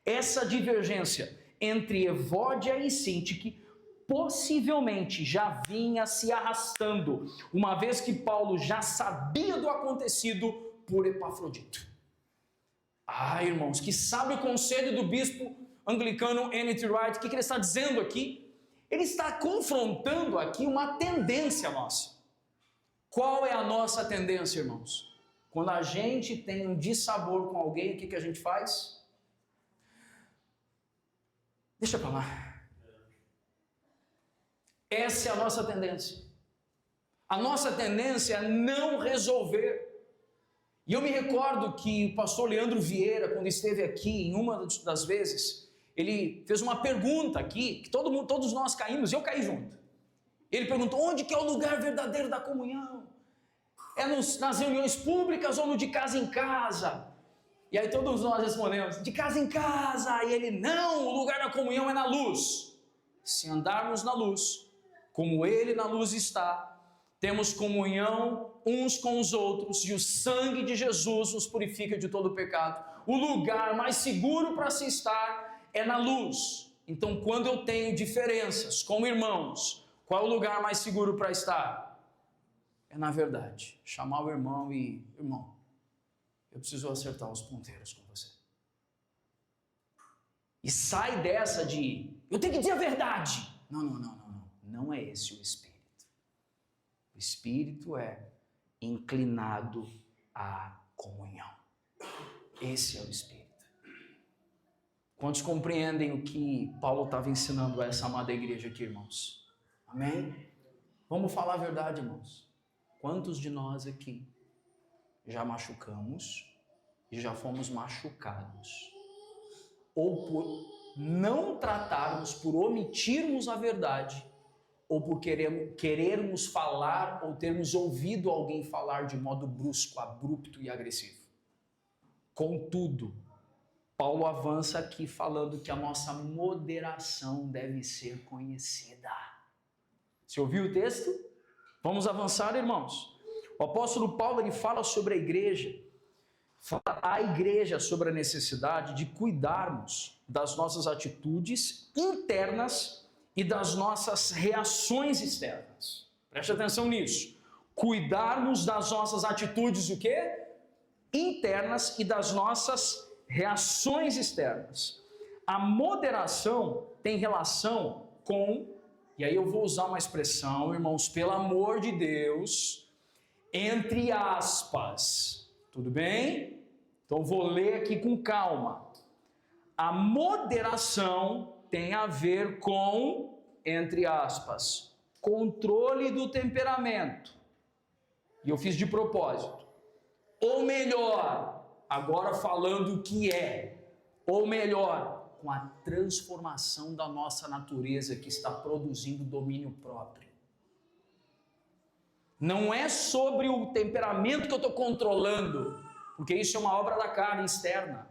Essa divergência entre Evódia e Sintique possivelmente já vinha se arrastando, uma vez que Paulo já sabia do acontecido por Epafrodito. Irmãos, que sabe o conselho do bispo anglicano N.T. Wright. O que ele está dizendo aqui? Ele está confrontando aqui uma tendência nossa. Qual é a nossa tendência, irmãos? Quando a gente tem um dissabor com alguém, o que a gente faz? Deixa pra lá. Essa é a nossa tendência. A nossa tendência é não resolver. E eu me recordo que o pastor Leandro Vieira, quando esteve aqui, em uma das vezes, ele fez uma pergunta aqui, que todos nós caímos, e eu caí junto. Ele perguntou, onde que é o lugar verdadeiro da comunhão? É nas reuniões públicas ou no de casa em casa? E aí todos nós respondemos, de casa em casa. E ele, não, o lugar da comunhão é na luz. Se andarmos na luz, como ele na luz está, temos comunhão uns com os outros, e o sangue de Jesus nos purifica de todo pecado. O lugar mais seguro para se estar é na luz. Então, quando eu tenho diferenças com irmãos, qual é o lugar mais seguro para estar? É na verdade, chamar o irmão e, irmão, eu preciso acertar os ponteiros com você. E sai dessa de, eu tenho que dizer a verdade. Não é esse o Espírito. O Espírito é inclinado à comunhão. Esse é o Espírito. Quantos compreendem o que Paulo estava ensinando a essa amada igreja aqui, irmãos? Amém? Vamos falar a verdade, irmãos. Quantos de nós aqui já machucamos e já fomos machucados? Ou por não tratarmos, por omitirmos a verdade, ou por querermos falar ou termos ouvido alguém falar de modo brusco, abrupto e agressivo. Contudo, Paulo avança aqui falando que a nossa moderação deve ser conhecida. Você ouviu o texto? Vamos avançar, irmãos. O apóstolo Paulo ele fala sobre a igreja, fala à igreja sobre a necessidade de cuidarmos das nossas atitudes internas e das nossas reações externas. Preste atenção nisso. Cuidarmos das nossas atitudes, o quê? Internas e das nossas reações externas. A moderação tem relação com, e aí eu vou usar uma expressão, irmãos, pelo amor de Deus, entre aspas. Tudo bem? Então vou ler aqui com calma. A moderação tem a ver com, entre aspas, controle do temperamento. E eu fiz de propósito. Ou melhor, agora falando o que é, ou melhor, com a transformação da nossa natureza que está produzindo domínio próprio. Não é sobre o temperamento que eu estou controlando, porque isso é uma obra da carne externa,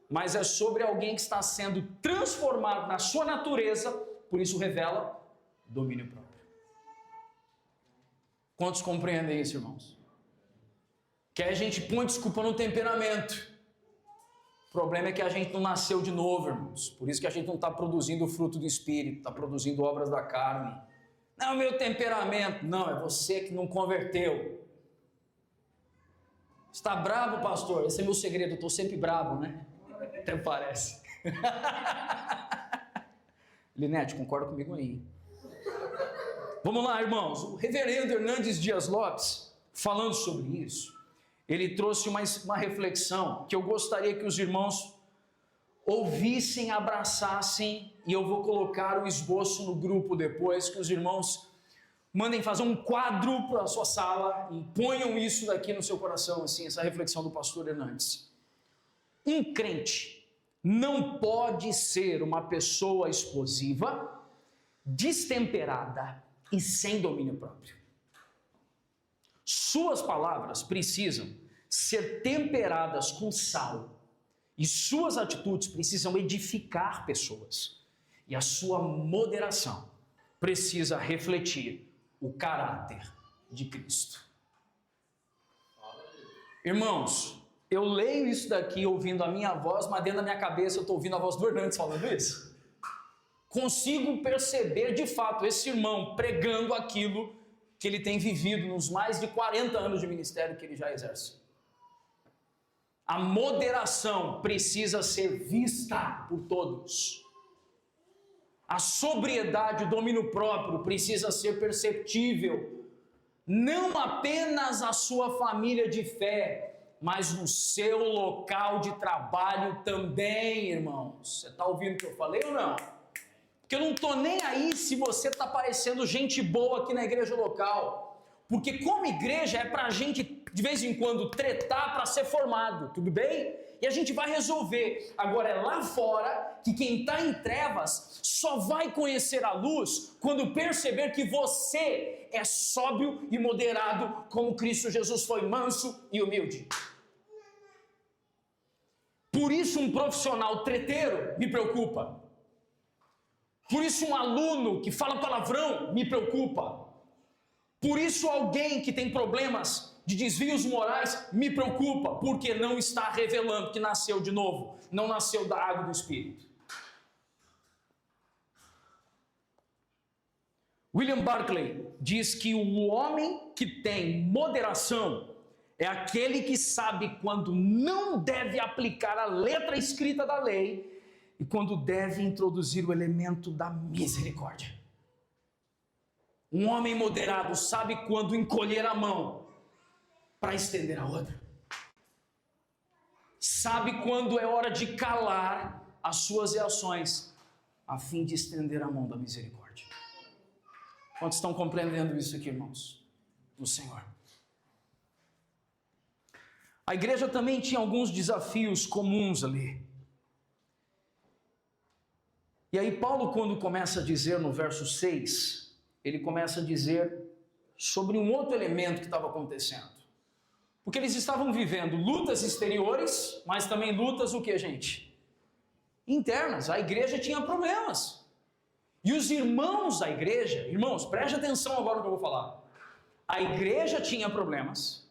mas é sobre alguém que está sendo transformado na sua natureza, por isso revela domínio próprio. Quantos compreendem isso, irmãos? Que a gente põe desculpa no temperamento. O problema é que a gente não nasceu de novo, irmãos. Por isso que a gente não está produzindo o fruto do Espírito, está produzindo obras da carne. Não é o meu temperamento. Não, é você que não converteu. Está bravo, pastor? Esse é meu segredo, eu estou sempre bravo, né? Até parece. Linete, concorda comigo aí? Vamos lá, irmãos. O reverendo Hernandes Dias Lopes, falando sobre isso, ele trouxe uma reflexão que eu gostaria que os irmãos ouvissem, abraçassem, e eu vou colocar o esboço no grupo depois, que os irmãos mandem fazer um quadro para a sua sala e ponham isso daqui no seu coração, assim, essa reflexão do pastor Hernandes. Um crente não pode ser uma pessoa explosiva, destemperada e sem domínio próprio. Suas palavras precisam ser temperadas com sal e suas atitudes precisam edificar pessoas. E a sua moderação precisa refletir o caráter de Cristo. Irmãos, eu leio isso daqui ouvindo a minha voz, mas dentro da minha cabeça eu estou ouvindo a voz do Hernandes falando isso. Consigo perceber de fato esse irmão pregando aquilo que ele tem vivido nos mais de 40 anos de ministério que ele já exerce. A moderação precisa ser vista por todos. A sobriedade, o domínio próprio precisa ser perceptível, não apenas a sua família de fé, mas no seu local de trabalho também, irmãos. Você está ouvindo o que eu falei ou não? Porque eu não estou nem aí se você está parecendo gente boa aqui na igreja local, porque como igreja é para a gente de vez em quando tretar para ser formado, tudo bem? E a gente vai resolver. Agora é lá fora que quem está em trevas só vai conhecer a luz quando perceber que você é sóbrio e moderado, como Cristo Jesus foi manso e humilde. Por isso um profissional treteiro me preocupa. Por isso um aluno que fala palavrão me preocupa. Por isso alguém que tem problemas de desvios morais me preocupa, porque não está revelando que nasceu de novo, não nasceu da água do Espírito. William Barclay diz que o homem que tem moderação é aquele que sabe quando não deve aplicar a letra escrita da lei e quando deve introduzir o elemento da misericórdia. Um homem moderado sabe quando encolher a mão para estender a outra. Sabe quando é hora de calar as suas reações, a fim de estender a mão da misericórdia. Quantos estão compreendendo isso aqui, irmãos? No Senhor. A igreja também tinha alguns desafios comuns ali. E aí Paulo, quando começa a dizer no verso 6, ele começa a dizer sobre um outro elemento que estava acontecendo. Porque eles estavam vivendo lutas exteriores, mas também lutas o que, gente? Internas. A igreja tinha problemas. E os irmãos da igreja, irmãos, preste atenção agora no que eu vou falar. A igreja tinha problemas.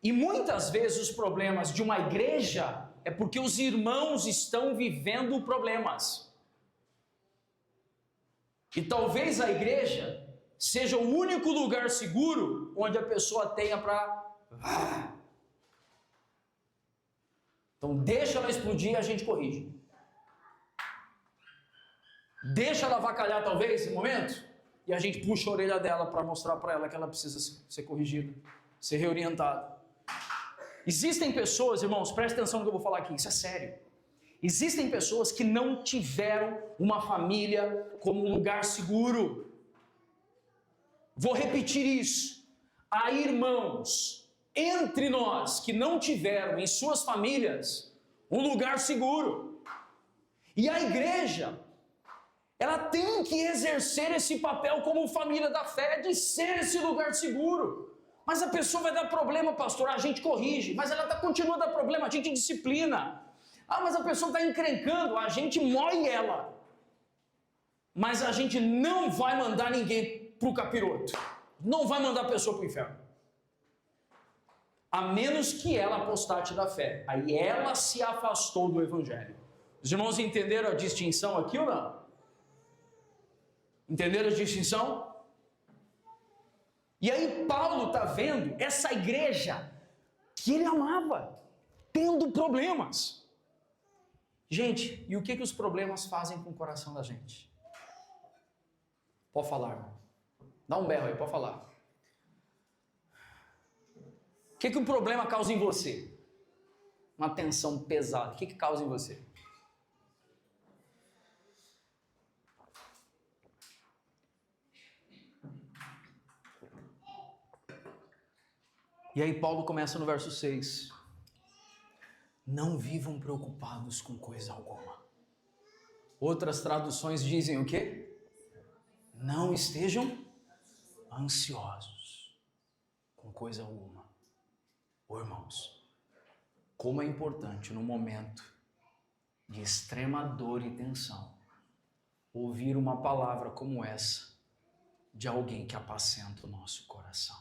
E muitas vezes os problemas de uma igreja é porque os irmãos estão vivendo problemas. E talvez a igreja seja o único lugar seguro onde a pessoa tenha para... Então deixa ela explodir e a gente corrige. Deixa ela avacalhar talvez no momento e a gente puxa a orelha dela para mostrar para ela que ela precisa ser corrigida, ser reorientada. Existem pessoas, irmãos, presta atenção no que eu vou falar aqui, isso é sério. Existem pessoas que não tiveram uma família como um lugar seguro. Vou repetir isso. Há irmãos entre nós que não tiveram em suas famílias um lugar seguro. E a igreja, ela tem que exercer esse papel como família da fé, de ser esse lugar seguro. Mas a pessoa vai dar problema, pastor, a gente corrige, mas ela continua a dar problema, a gente disciplina. Ah, mas a pessoa está encrencando, a gente moe ela. Mas a gente não vai mandar ninguém para o capiroto. Não vai mandar a pessoa para o inferno. A menos que ela apostate da fé. Aí ela se afastou do evangelho. Os irmãos entenderam a distinção aqui ou não? Entenderam a distinção? E aí Paulo está vendo essa igreja que ele amava, tendo problemas. Gente, e o que os problemas fazem com o coração da gente? Pode falar, irmão. Dá um berro aí, pode falar. O que o problema causa em você? Uma tensão pesada. O que causa em você? E aí Paulo começa no verso 6. Não vivam preocupados com coisa alguma. Outras traduções dizem o quê? Não estejam ansiosos com coisa alguma. Ô irmãos, como é importante no momento de extrema dor e tensão ouvir uma palavra como essa de alguém que apacenta o nosso coração.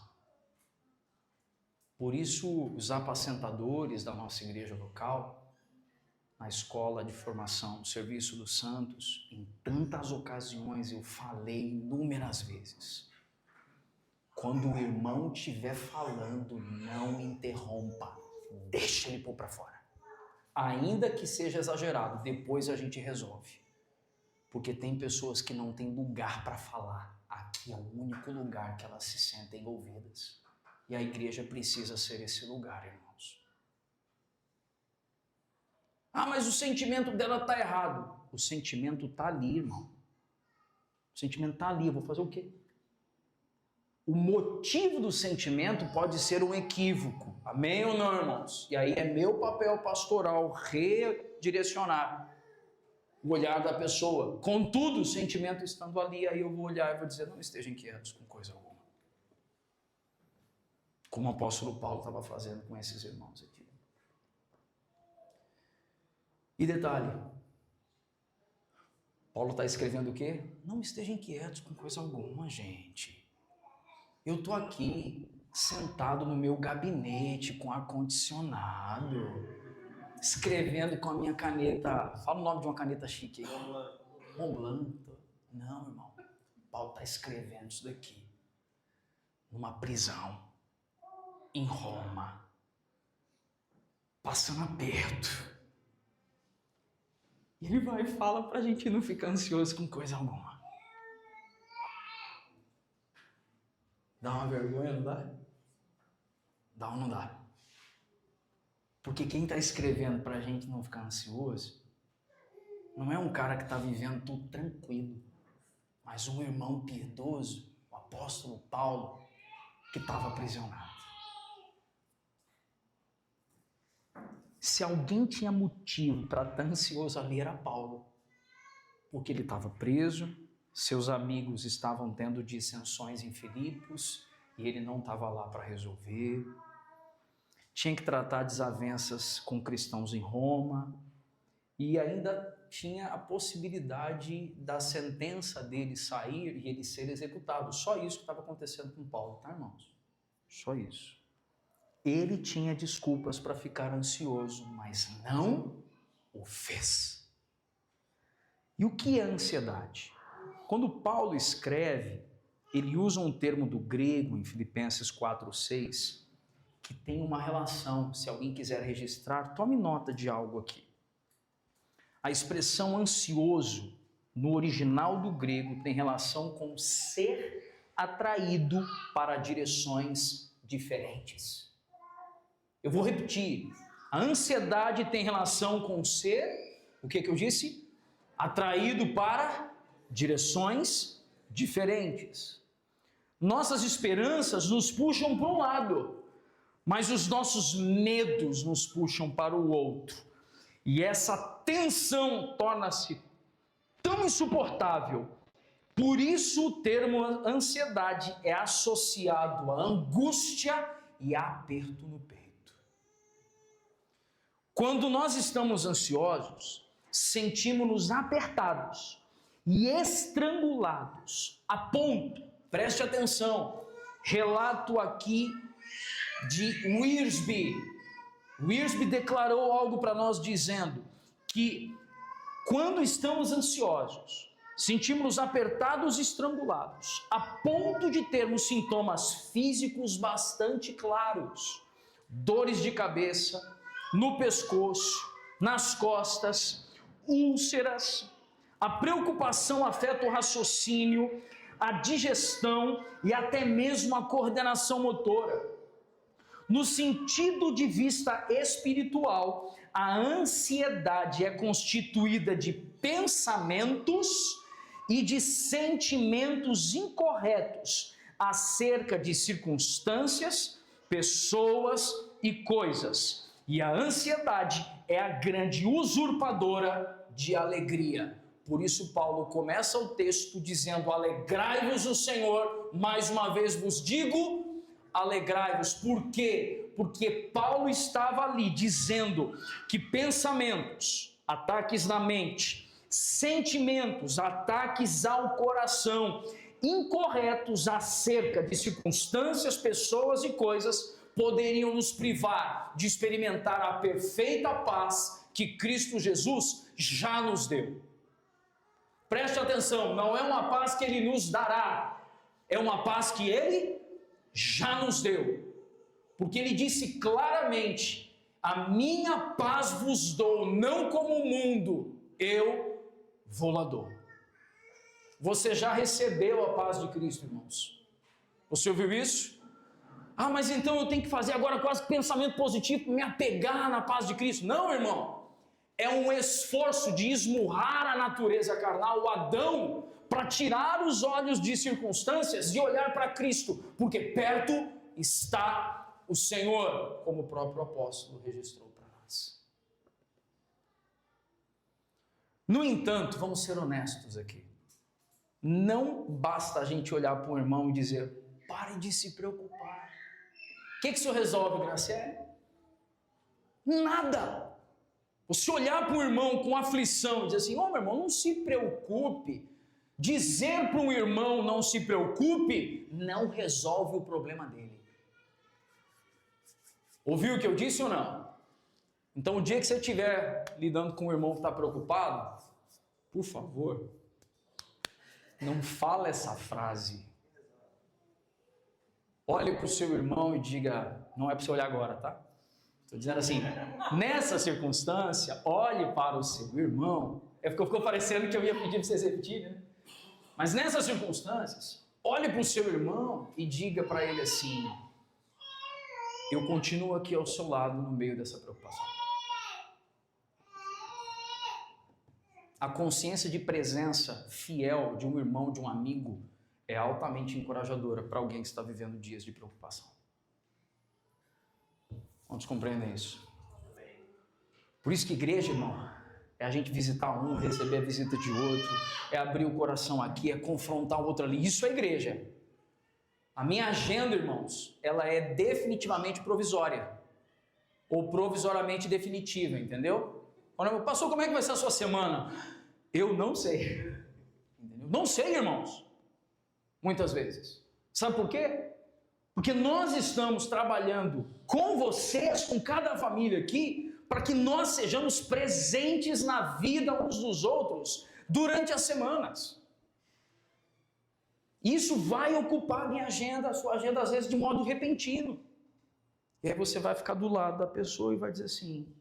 Por isso, os apacentadores da nossa igreja local, na escola de formação, no serviço dos santos, em tantas ocasiões eu falei inúmeras vezes. Quando o irmão estiver falando, não interrompa. deixa ele pôr para fora. Ainda que seja exagerado, depois a gente resolve. Porque tem pessoas que não têm lugar para falar. Aqui é o único lugar que elas se sentem ouvidas. E a igreja precisa ser esse lugar, irmãos. Ah, mas o sentimento dela está errado. O sentimento está ali, irmão. O sentimento está ali. Eu vou fazer o quê? O motivo do sentimento pode ser um equívoco. Amém ou não, irmãos? E aí é meu papel pastoral redirecionar o olhar da pessoa. Contudo, o sentimento estando ali, aí eu vou olhar e vou dizer, não estejam inquietos com coisa alguma. Como o apóstolo Paulo estava fazendo com esses irmãos aqui. E detalhe, Paulo está escrevendo o quê? Não estejam inquietos com coisa alguma, gente. Eu estou aqui, sentado no meu gabinete, com ar-condicionado, escrevendo com a minha caneta, fala o nome de uma caneta chique aí. Montblanc. Não, irmão, Paulo está escrevendo isso daqui, numa prisão, em Roma, passando aperto. E ele vai e fala para a gente não ficar ansioso com coisa alguma. Dá uma vergonha, não dá? Dá ou não dá? Porque quem está escrevendo para a gente não ficar ansioso não é um cara que está vivendo tudo tranquilo, mas um irmão piedoso, o apóstolo Paulo, que estava aprisionado. Se alguém tinha motivo para estar ansioso ali era Paulo, porque ele estava preso, seus amigos estavam tendo dissensões em Filipos e ele não estava lá para resolver. Tinha que tratar desavenças com cristãos em Roma e ainda tinha a possibilidade da sentença dele sair e ele ser executado. Só isso que estava acontecendo com Paulo, tá, irmãos? Só isso. Ele tinha desculpas para ficar ansioso, mas não o fez. E o que é ansiedade? Quando Paulo escreve, ele usa um termo do grego em Filipenses 4:6, que tem uma relação, se alguém quiser registrar, tome nota de algo aqui. A expressão ansioso, no original do grego, tem relação com ser atraído para direções diferentes. Eu vou repetir. A ansiedade tem relação com ser, o que eu disse? Atraído para direções diferentes. Nossas esperanças nos puxam para um lado, mas os nossos medos nos puxam para o outro. E essa tensão torna-se tão insuportável. Por isso o termo ansiedade é associado à angústia e a aperto no peito. Quando nós estamos ansiosos, sentimos-nos apertados e estrangulados, a ponto, preste atenção, relato aqui de Wiersbe. Wiersbe declarou algo para nós dizendo que quando estamos ansiosos, sentimos-nos apertados e estrangulados, a ponto de termos sintomas físicos bastante claros, dores de cabeça, no pescoço, nas costas, úlceras. A preocupação afeta o raciocínio, a digestão e até mesmo a coordenação motora. No sentido de vista espiritual, a ansiedade é constituída de pensamentos e de sentimentos incorretos acerca de circunstâncias, pessoas e coisas. E a ansiedade é a grande usurpadora de alegria. Por isso Paulo começa o texto dizendo: alegrai-vos no Senhor, mais uma vez vos digo, alegrai-vos. Por quê? Porque Paulo estava ali dizendo que pensamentos, ataques na mente, sentimentos, ataques ao coração, incorretos acerca de circunstâncias, pessoas e coisas, poderiam nos privar de experimentar a perfeita paz que Cristo Jesus já nos deu. Preste atenção, não é uma paz que Ele nos dará, é uma paz que Ele já nos deu. Porque Ele disse claramente a minha paz vos dou, não como o mundo, eu vou-la dou. Você já recebeu a paz de Cristo, irmãos? Você ouviu isso? Ah, mas então eu tenho que fazer agora quase pensamento positivo, me apegar na paz de Cristo. Não, irmão. É um esforço de esmurrar a natureza carnal, o Adão, para tirar os olhos de circunstâncias e olhar para Cristo, porque perto está o Senhor, como o próprio apóstolo registrou para nós. No entanto, vamos ser honestos aqui. Não basta a gente olhar para um irmão e dizer, pare de se preocupar. O que isso resolve, Graciele? Nada. Você olhar para um irmão com aflição e dizer assim, meu irmão, não se preocupe. Dizer para um irmão não se preocupe, não resolve o problema dele. Ouviu o que eu disse ou não? Então, o dia que você estiver lidando com um irmão que está preocupado, por favor, não fala essa frase. Olhe para o seu irmão e diga, não é para você olhar agora, tá? Estou dizendo assim, nessa circunstância, olhe para o seu irmão. Ficou parecendo que eu ia pedir para vocês repetirem, né? Mas nessas circunstâncias, olhe para o seu irmão e diga para ele assim, eu continuo aqui ao seu lado no meio dessa preocupação. A consciência de presença fiel de um irmão, de um amigo, é altamente encorajadora para alguém que está vivendo dias de preocupação. Quantos compreendem isso? Por isso que igreja, irmão, é a gente visitar um, receber a visita de outro, é abrir o coração aqui, é confrontar o outro ali. Isso é igreja. A minha agenda, irmãos, ela é definitivamente provisória. Ou provisoriamente definitiva, entendeu? Pastor, como é que vai ser a sua semana? Eu não sei. Entendeu? Não sei, irmãos. Muitas vezes. Sabe por quê? Porque nós estamos trabalhando com vocês, com cada família aqui, para que nós sejamos presentes na vida uns dos outros durante as semanas. Isso vai ocupar a minha agenda, a sua agenda, às vezes de modo repentino. E aí você vai ficar do lado da pessoa e vai dizer assim,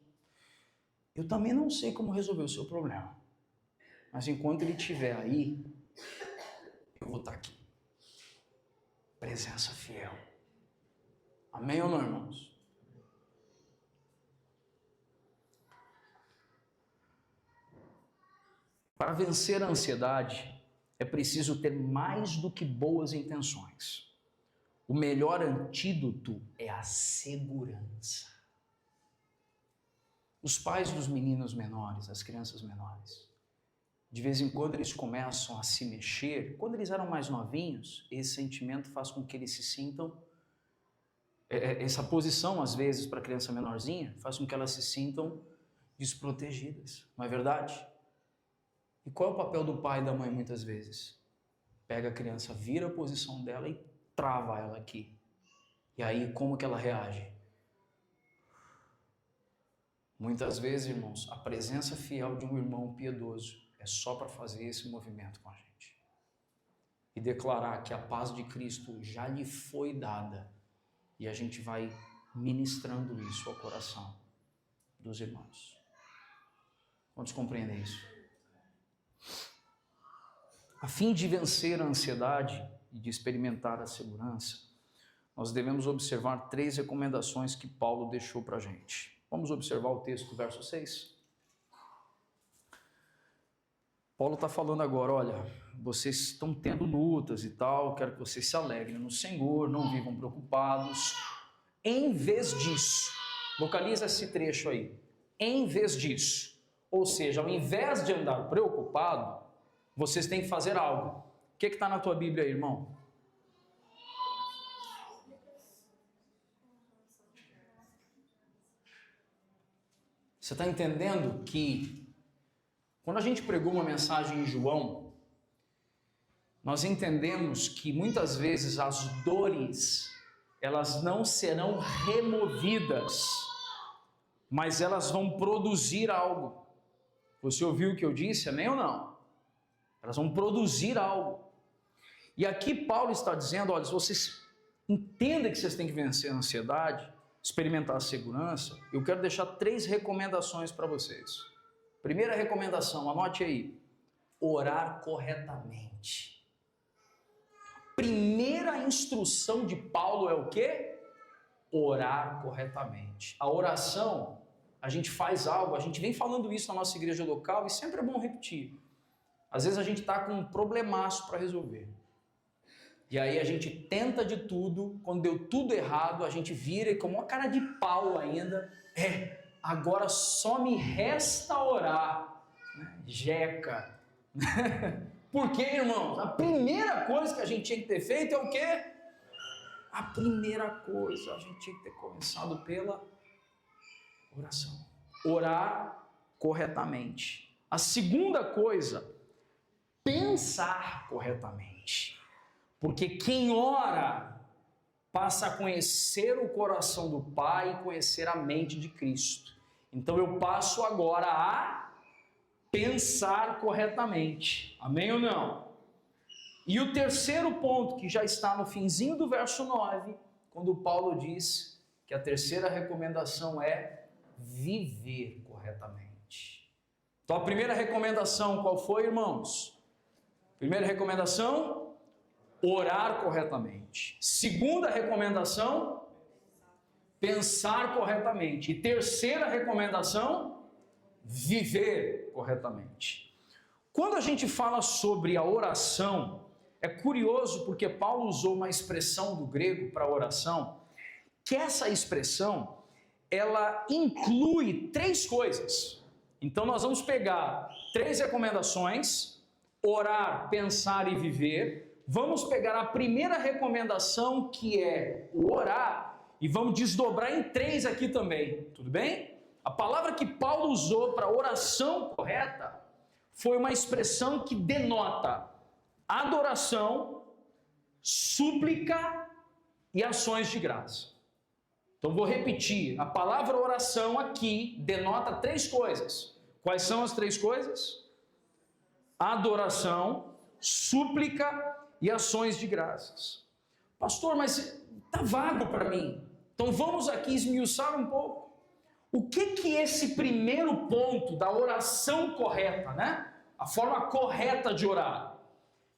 eu também não sei como resolver o seu problema, mas enquanto ele estiver aí, eu vou estar aqui. Presença fiel. Amém ou não, irmãos? Para vencer a ansiedade, é preciso ter mais do que boas intenções. O melhor antídoto é a segurança. Os pais dos meninos menores, as crianças menores, de vez em quando eles começam a se mexer. Quando eles eram mais novinhos, esse sentimento faz com que eles se sintam, essa posição às vezes para a criança menorzinha, faz com que elas se sintam desprotegidas, não é verdade? E qual é o papel do pai e da mãe muitas vezes? Pega a criança, vira a posição dela e trava ela aqui. E aí como que ela reage? Muitas vezes, irmãos, a presença fiel de um irmão piedoso é só para fazer esse movimento com a gente. E declarar que a paz de Cristo já lhe foi dada. E a gente vai ministrando isso ao coração dos irmãos. Quantos compreendem isso? A fim de vencer a ansiedade e de experimentar a segurança, nós devemos observar 3 recomendações que Paulo deixou para a gente. Vamos observar o texto do verso 6? Paulo está falando agora, olha, vocês estão tendo lutas e tal, quero que vocês se alegrem no Senhor, não vivam preocupados. Em vez disso, localiza esse trecho aí, em vez disso, ou seja, ao invés de andar preocupado, vocês têm que fazer algo. O que está na tua Bíblia aí, irmão? Você está entendendo que quando a gente pregou uma mensagem em João, nós entendemos que muitas vezes as dores, elas não serão removidas, mas elas vão produzir algo. Você ouviu o que eu disse, amém ou não? Elas vão produzir algo. E aqui Paulo está dizendo, olha, se vocês entendem que vocês têm que vencer a ansiedade, experimentar a segurança, eu quero deixar 3 recomendações para vocês. Primeira recomendação, anote aí: orar corretamente. Primeira instrução de Paulo é o quê? Orar corretamente. A oração, a gente faz algo, a gente vem falando isso na nossa igreja local e sempre é bom repetir. Às vezes a gente está com um problemaço para resolver. E aí a gente tenta de tudo, quando deu tudo errado, a gente vira e com uma cara de pau ainda, agora só me resta orar. Jeca. Por quê, irmãos? A primeira coisa que a gente tinha que ter feito é o quê? A primeira coisa, a gente tinha que ter começado pela oração. Orar corretamente. A segunda coisa, pensar corretamente. Porque quem ora passa a conhecer o coração do Pai e conhecer a mente de Cristo. Então eu passo agora a pensar corretamente. Amém ou não? E o terceiro ponto, que já está no finzinho do verso 9, quando Paulo diz que a terceira recomendação é viver corretamente. Então a primeira recomendação qual foi, irmãos? Primeira recomendação, orar corretamente. Segunda recomendação, pensar corretamente. E terceira recomendação, viver corretamente. Quando a gente fala sobre a oração, é curioso porque Paulo usou uma expressão do grego para oração, que essa expressão, ela inclui 3 coisas. Então nós vamos pegar 3 recomendações: orar, pensar e viver. Vamos pegar a primeira recomendação, que é o orar, e vamos desdobrar em 3 aqui também, tudo bem? A palavra que Paulo usou para oração correta foi uma expressão que denota adoração, súplica e ações de graça. Então vou repetir, a palavra oração aqui denota 3 coisas. Quais são as 3 coisas? Adoração, súplica e ações de graças. Pastor, mas está vago para mim. Então vamos aqui esmiuçar um pouco. O que esse primeiro ponto da oração correta, né? A forma correta de orar,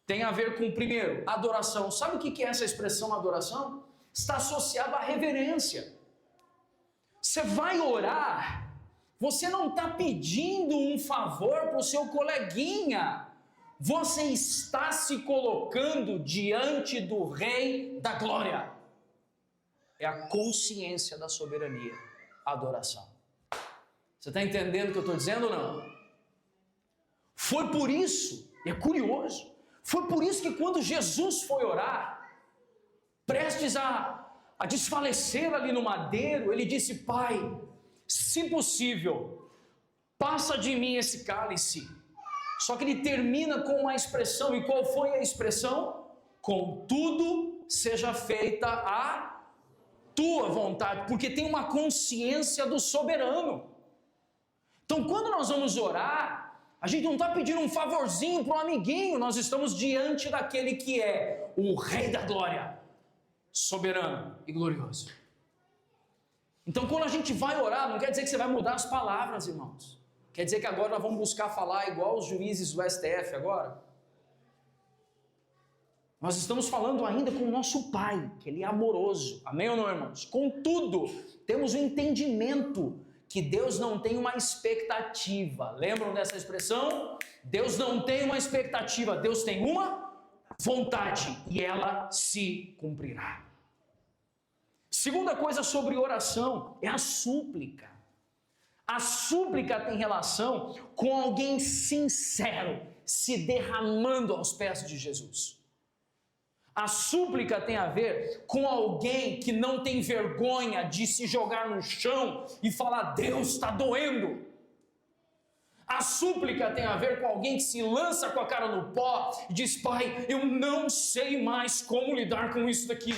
tem a ver com, primeiro, adoração. Sabe o que é essa expressão adoração? Está associado à reverência. Você vai orar, você não está pedindo um favor para o seu coleguinha. Você está se colocando diante do Rei da Glória. É a consciência da soberania, a adoração. Você está entendendo o que eu estou dizendo ou não? Foi por isso, e é curioso, foi por isso que quando Jesus foi orar, prestes a desfalecer ali no madeiro, ele disse: Pai, se possível, passa de mim esse cálice. Só que ele termina com uma expressão, e qual foi a expressão? Contudo, seja feita a tua vontade, porque tem uma consciência do soberano. Então quando nós vamos orar, a gente não está pedindo um favorzinho para um amiguinho, nós estamos diante daquele que é o Rei da Glória, soberano e glorioso. Então quando a gente vai orar, não quer dizer que você vai mudar as palavras, irmãos. Quer dizer que agora nós vamos buscar falar igual os juízes do STF agora? Nós estamos falando ainda com o nosso Pai, que Ele é amoroso. Amém ou não, irmãos? Contudo, temos o entendimento que Deus não tem uma expectativa. Lembram dessa expressão? Deus não tem uma expectativa, Deus tem uma vontade e ela se cumprirá. Segunda coisa sobre oração é a súplica. A súplica tem relação com alguém sincero, se derramando aos pés de Jesus. A súplica tem a ver com alguém que não tem vergonha de se jogar no chão e falar: Deus, está doendo. A súplica tem a ver com alguém que se lança com a cara no pó e diz: Pai, eu não sei mais como lidar com isso daqui.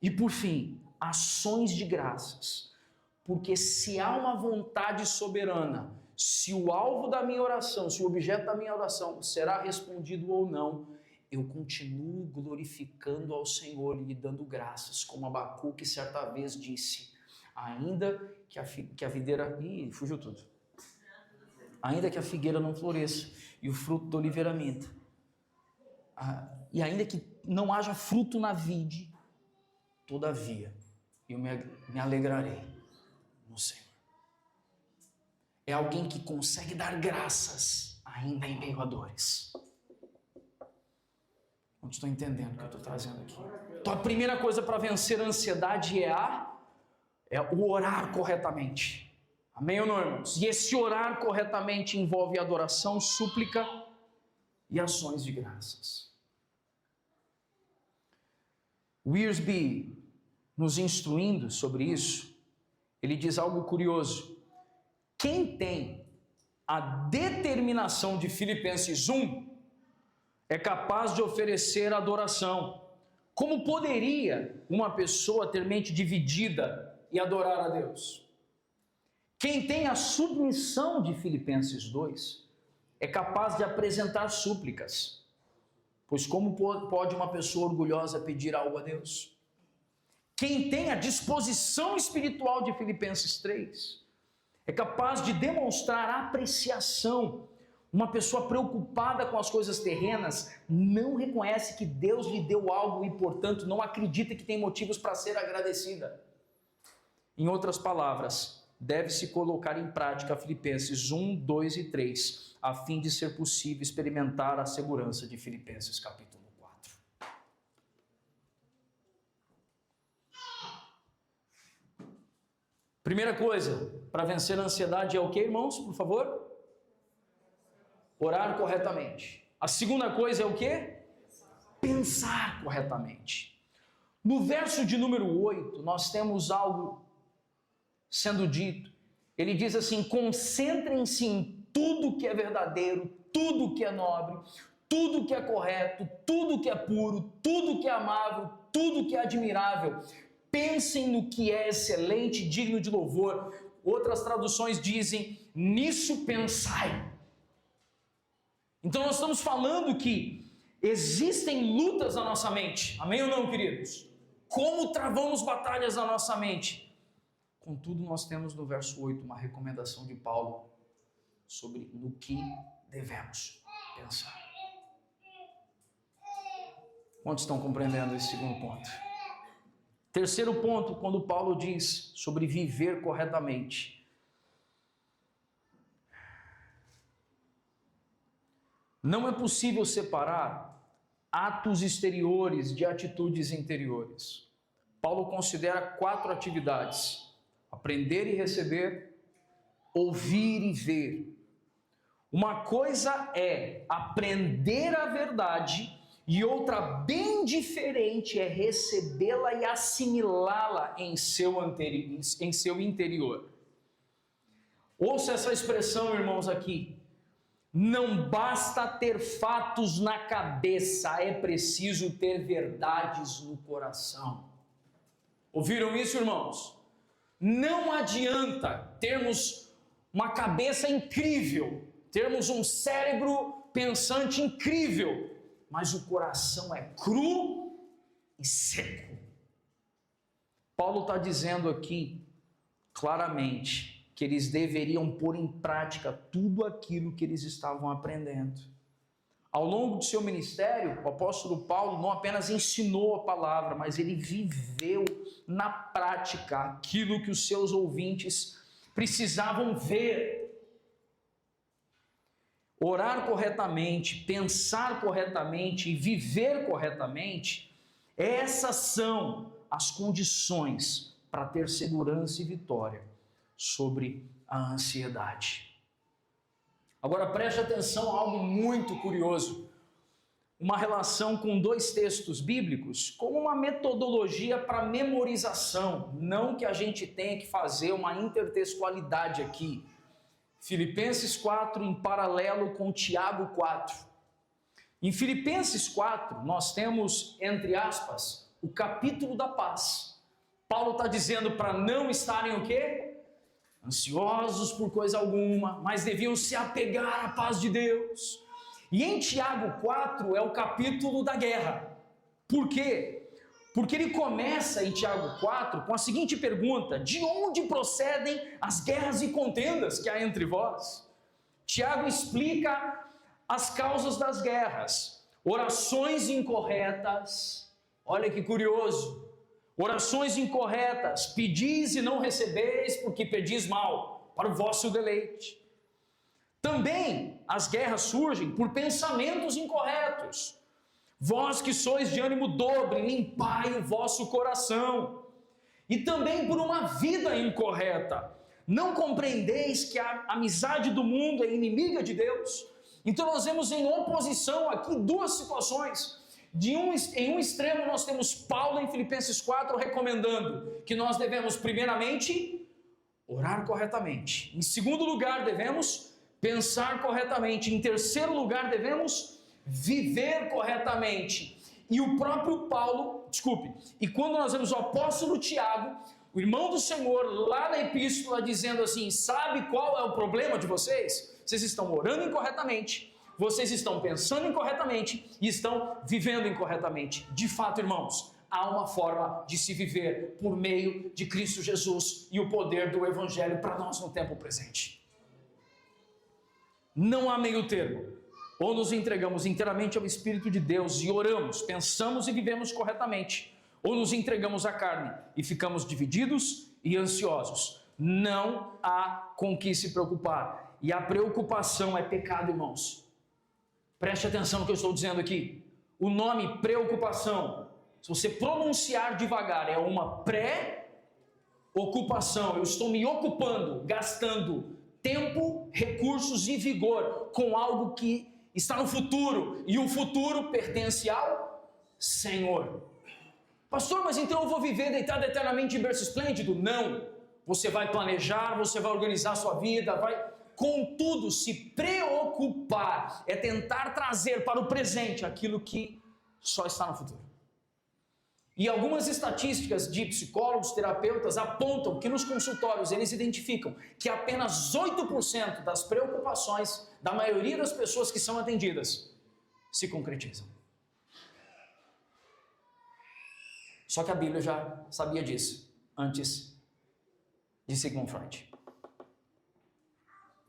E por fim, ações de graças. Porque se há uma vontade soberana, se o alvo da minha oração, se o objeto da minha oração será respondido ou não, eu continuo glorificando ao Senhor e lhe dando graças, como Abacuque certa vez disse, ainda que a videira... Ih, fugiu tudo. Ainda que a figueira não floresça e o fruto da oliveira minta, e ainda que não haja fruto na vide, todavia eu me alegrarei no Senhor. É alguém que consegue dar graças ainda em meio a dores. Não estou entendendo o que eu estou trazendo aqui. Então a primeira coisa para vencer a ansiedade é o orar corretamente. Amém ou não, irmãos? E esse orar corretamente envolve adoração, súplica e ações de graças. Wiersbe, nos instruindo sobre isso, ele diz algo curioso. Quem tem a determinação de Filipenses 1 é capaz de oferecer adoração. Como poderia uma pessoa ter mente dividida e adorar a Deus? Quem tem a submissão de Filipenses 2 é capaz de apresentar súplicas. Pois como pode uma pessoa orgulhosa pedir algo a Deus? Quem tem a disposição espiritual de Filipenses 3 é capaz de demonstrar apreciação. Uma pessoa preocupada com as coisas terrenas não reconhece que Deus lhe deu algo e, portanto, não acredita que tem motivos para ser agradecida. Em outras palavras, deve-se colocar em prática Filipenses 1, 2 e 3, a fim de ser possível experimentar a segurança de Filipenses capítulo 4. Primeira coisa, para vencer a ansiedade é o que, irmãos, por favor? Orar corretamente. A segunda coisa é o que? Pensar corretamente. No verso de número 8, nós temos algo sendo dito. Ele diz assim: concentrem-se em tudo que é verdadeiro, tudo que é nobre, tudo que é correto, tudo que é puro, tudo que é amável, tudo que é admirável. Pensem no que é excelente, digno de louvor. Outras traduções dizem: nisso pensai. Então nós estamos falando que existem lutas na nossa mente. Amém ou não, queridos? Como travamos batalhas na nossa mente? Contudo, nós temos no verso 8 uma recomendação de Paulo sobre no que devemos pensar. Quantos estão compreendendo esse segundo ponto? Terceiro ponto, quando Paulo diz sobre viver corretamente. Não é possível separar atos exteriores de atitudes interiores. Paulo considera 4 atividades: aprender e receber, ouvir e ver. Uma coisa é aprender a verdade e outra bem diferente é recebê-la e assimilá-la em seu interior. Ouça essa expressão, irmãos, aqui. Não basta ter fatos na cabeça, é preciso ter verdades no coração. Ouviram isso, irmãos? Não adianta termos uma cabeça incrível, termos um cérebro pensante incrível, mas o coração é cru e seco. Paulo está dizendo aqui claramente que eles deveriam pôr em prática tudo aquilo que eles estavam aprendendo. Ao longo do seu ministério, o apóstolo Paulo não apenas ensinou a palavra, mas ele viveu na prática aquilo que os seus ouvintes precisavam ver. Orar corretamente, pensar corretamente e viver corretamente, essas são as condições para ter segurança e vitória sobre a ansiedade. Agora preste atenção a algo muito curioso. Uma relação com 2 textos bíblicos como uma metodologia para memorização, não que a gente tenha que fazer uma intertextualidade aqui. Filipenses 4 em paralelo com Tiago 4. Em Filipenses 4 nós temos, entre aspas, o capítulo da paz. Paulo está dizendo para não estarem o quê? Ansiosos por coisa alguma, mas deviam se apegar à paz de Deus. E em Tiago 4 é o capítulo da guerra. Por quê? Porque ele começa em Tiago 4 com a seguinte pergunta: de onde procedem as guerras e contendas que há entre vós? Tiago explica as causas das guerras, orações incorretas, olha que curioso, orações incorretas, pedis e não recebeis porque pedis mal, para o vosso deleite. Também as guerras surgem por pensamentos incorretos. Vós que sois de ânimo dobre, limpai o vosso coração. E também por uma vida incorreta. Não compreendeis que a amizade do mundo é inimiga de Deus? Então nós vemos em oposição aqui duas situações. Em um extremo nós temos Paulo em Filipenses 4 recomendando que nós devemos primeiramente orar corretamente. Em segundo lugar devemos pensar corretamente. Em terceiro lugar devemos viver corretamente. E o próprio Paulo, e quando nós vemos o apóstolo Tiago, o irmão do Senhor, lá na epístola, dizendo assim: sabe qual é o problema de vocês? Vocês estão orando incorretamente, vocês estão pensando incorretamente e estão vivendo incorretamente. De fato, irmãos, há uma forma de se viver por meio de Cristo Jesus e o poder do Evangelho para nós no tempo presente. Não há meio termo. Ou nos entregamos inteiramente ao Espírito de Deus e oramos, pensamos e vivemos corretamente, ou nos entregamos à carne e ficamos divididos e ansiosos. Não há com que se preocupar. E a preocupação é pecado, irmãos. Preste atenção no que eu estou dizendo aqui. O nome preocupação, se você pronunciar devagar, é uma pré-ocupação. Eu estou me ocupando, gastando tempo, recursos e vigor com algo que está no futuro, e o futuro pertence ao Senhor. Pastor, mas então eu vou viver deitado eternamente em berço esplêndido? Não. Você vai planejar, você vai organizar a sua vida, vai... Contudo, se preocupar é tentar trazer para o presente aquilo que só está no futuro. E algumas estatísticas de psicólogos, terapeutas apontam que nos consultórios eles identificam que apenas 8% das preocupações da maioria das pessoas que são atendidas se concretizam. Só que a Bíblia já sabia disso antes de Sigmund Freud.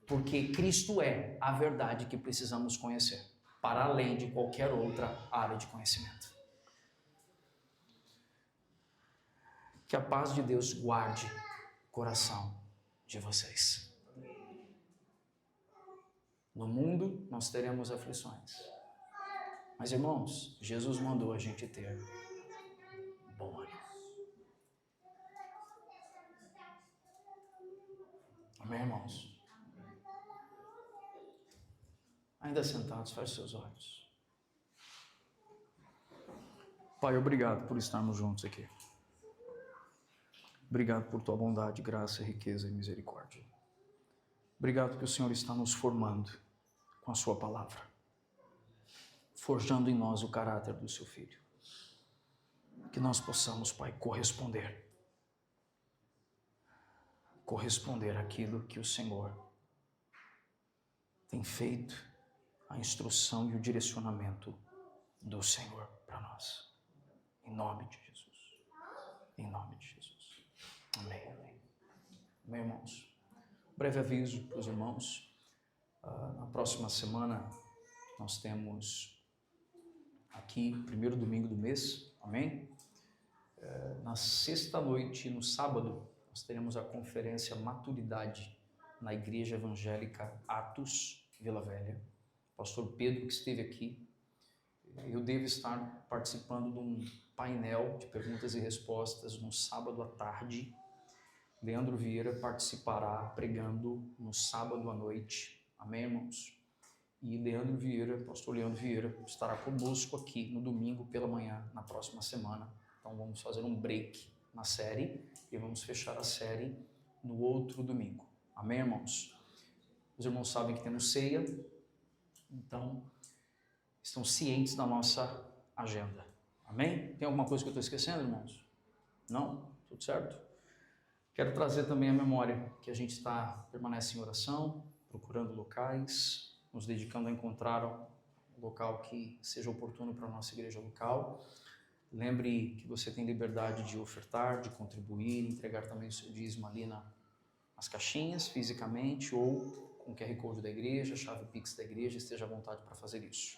Porque Cristo é a verdade que precisamos conhecer, para além de qualquer outra área de conhecimento. Que a paz de Deus guarde o coração de vocês. No mundo nós teremos aflições. Mas, irmãos, Jesus mandou a gente ter bom ânimo. Amém, irmãos? Ainda sentados, feche seus olhos. Pai, obrigado por estarmos juntos aqui. Obrigado por tua bondade, graça, riqueza e misericórdia. Obrigado porque o Senhor está nos formando com a sua palavra, forjando em nós o caráter do seu Filho. Que nós possamos, Pai, corresponder àquilo que o Senhor tem feito, a instrução e o direcionamento do Senhor para nós. Em nome de Jesus. Em nome de Jesus. Amém, amém. Amém, irmãos. Breve aviso para os irmãos. Na próxima semana nós temos aqui, primeiro domingo do mês, amém? Na sexta noite, no sábado, nós teremos a conferência Maturidade na Igreja Evangélica Atos, Vila Velha. Pastor Pedro, que esteve aqui, eu devo estar participando de um painel de perguntas e respostas no sábado à tarde. Leandro Vieira participará pregando no sábado à noite. Amém, irmãos? E pastor Leandro Vieira, estará conosco aqui no domingo pela manhã, na próxima semana. Então vamos fazer um break na série e vamos fechar a série no outro domingo. Amém, irmãos? Os irmãos sabem que temos ceia. Então, estão cientes da nossa agenda. Amém? Tem alguma coisa que eu estou esquecendo, irmãos? Não? Tudo certo? Quero trazer também a memória que a gente permanece em oração, procurando locais, nos dedicando a encontrar local que seja oportuno para a nossa igreja local. Lembre que você tem liberdade de ofertar, de contribuir, entregar também o seu dízimo ali nas caixinhas, fisicamente, ou com o QR Code da igreja, chave Pix da igreja, esteja à vontade para fazer isso.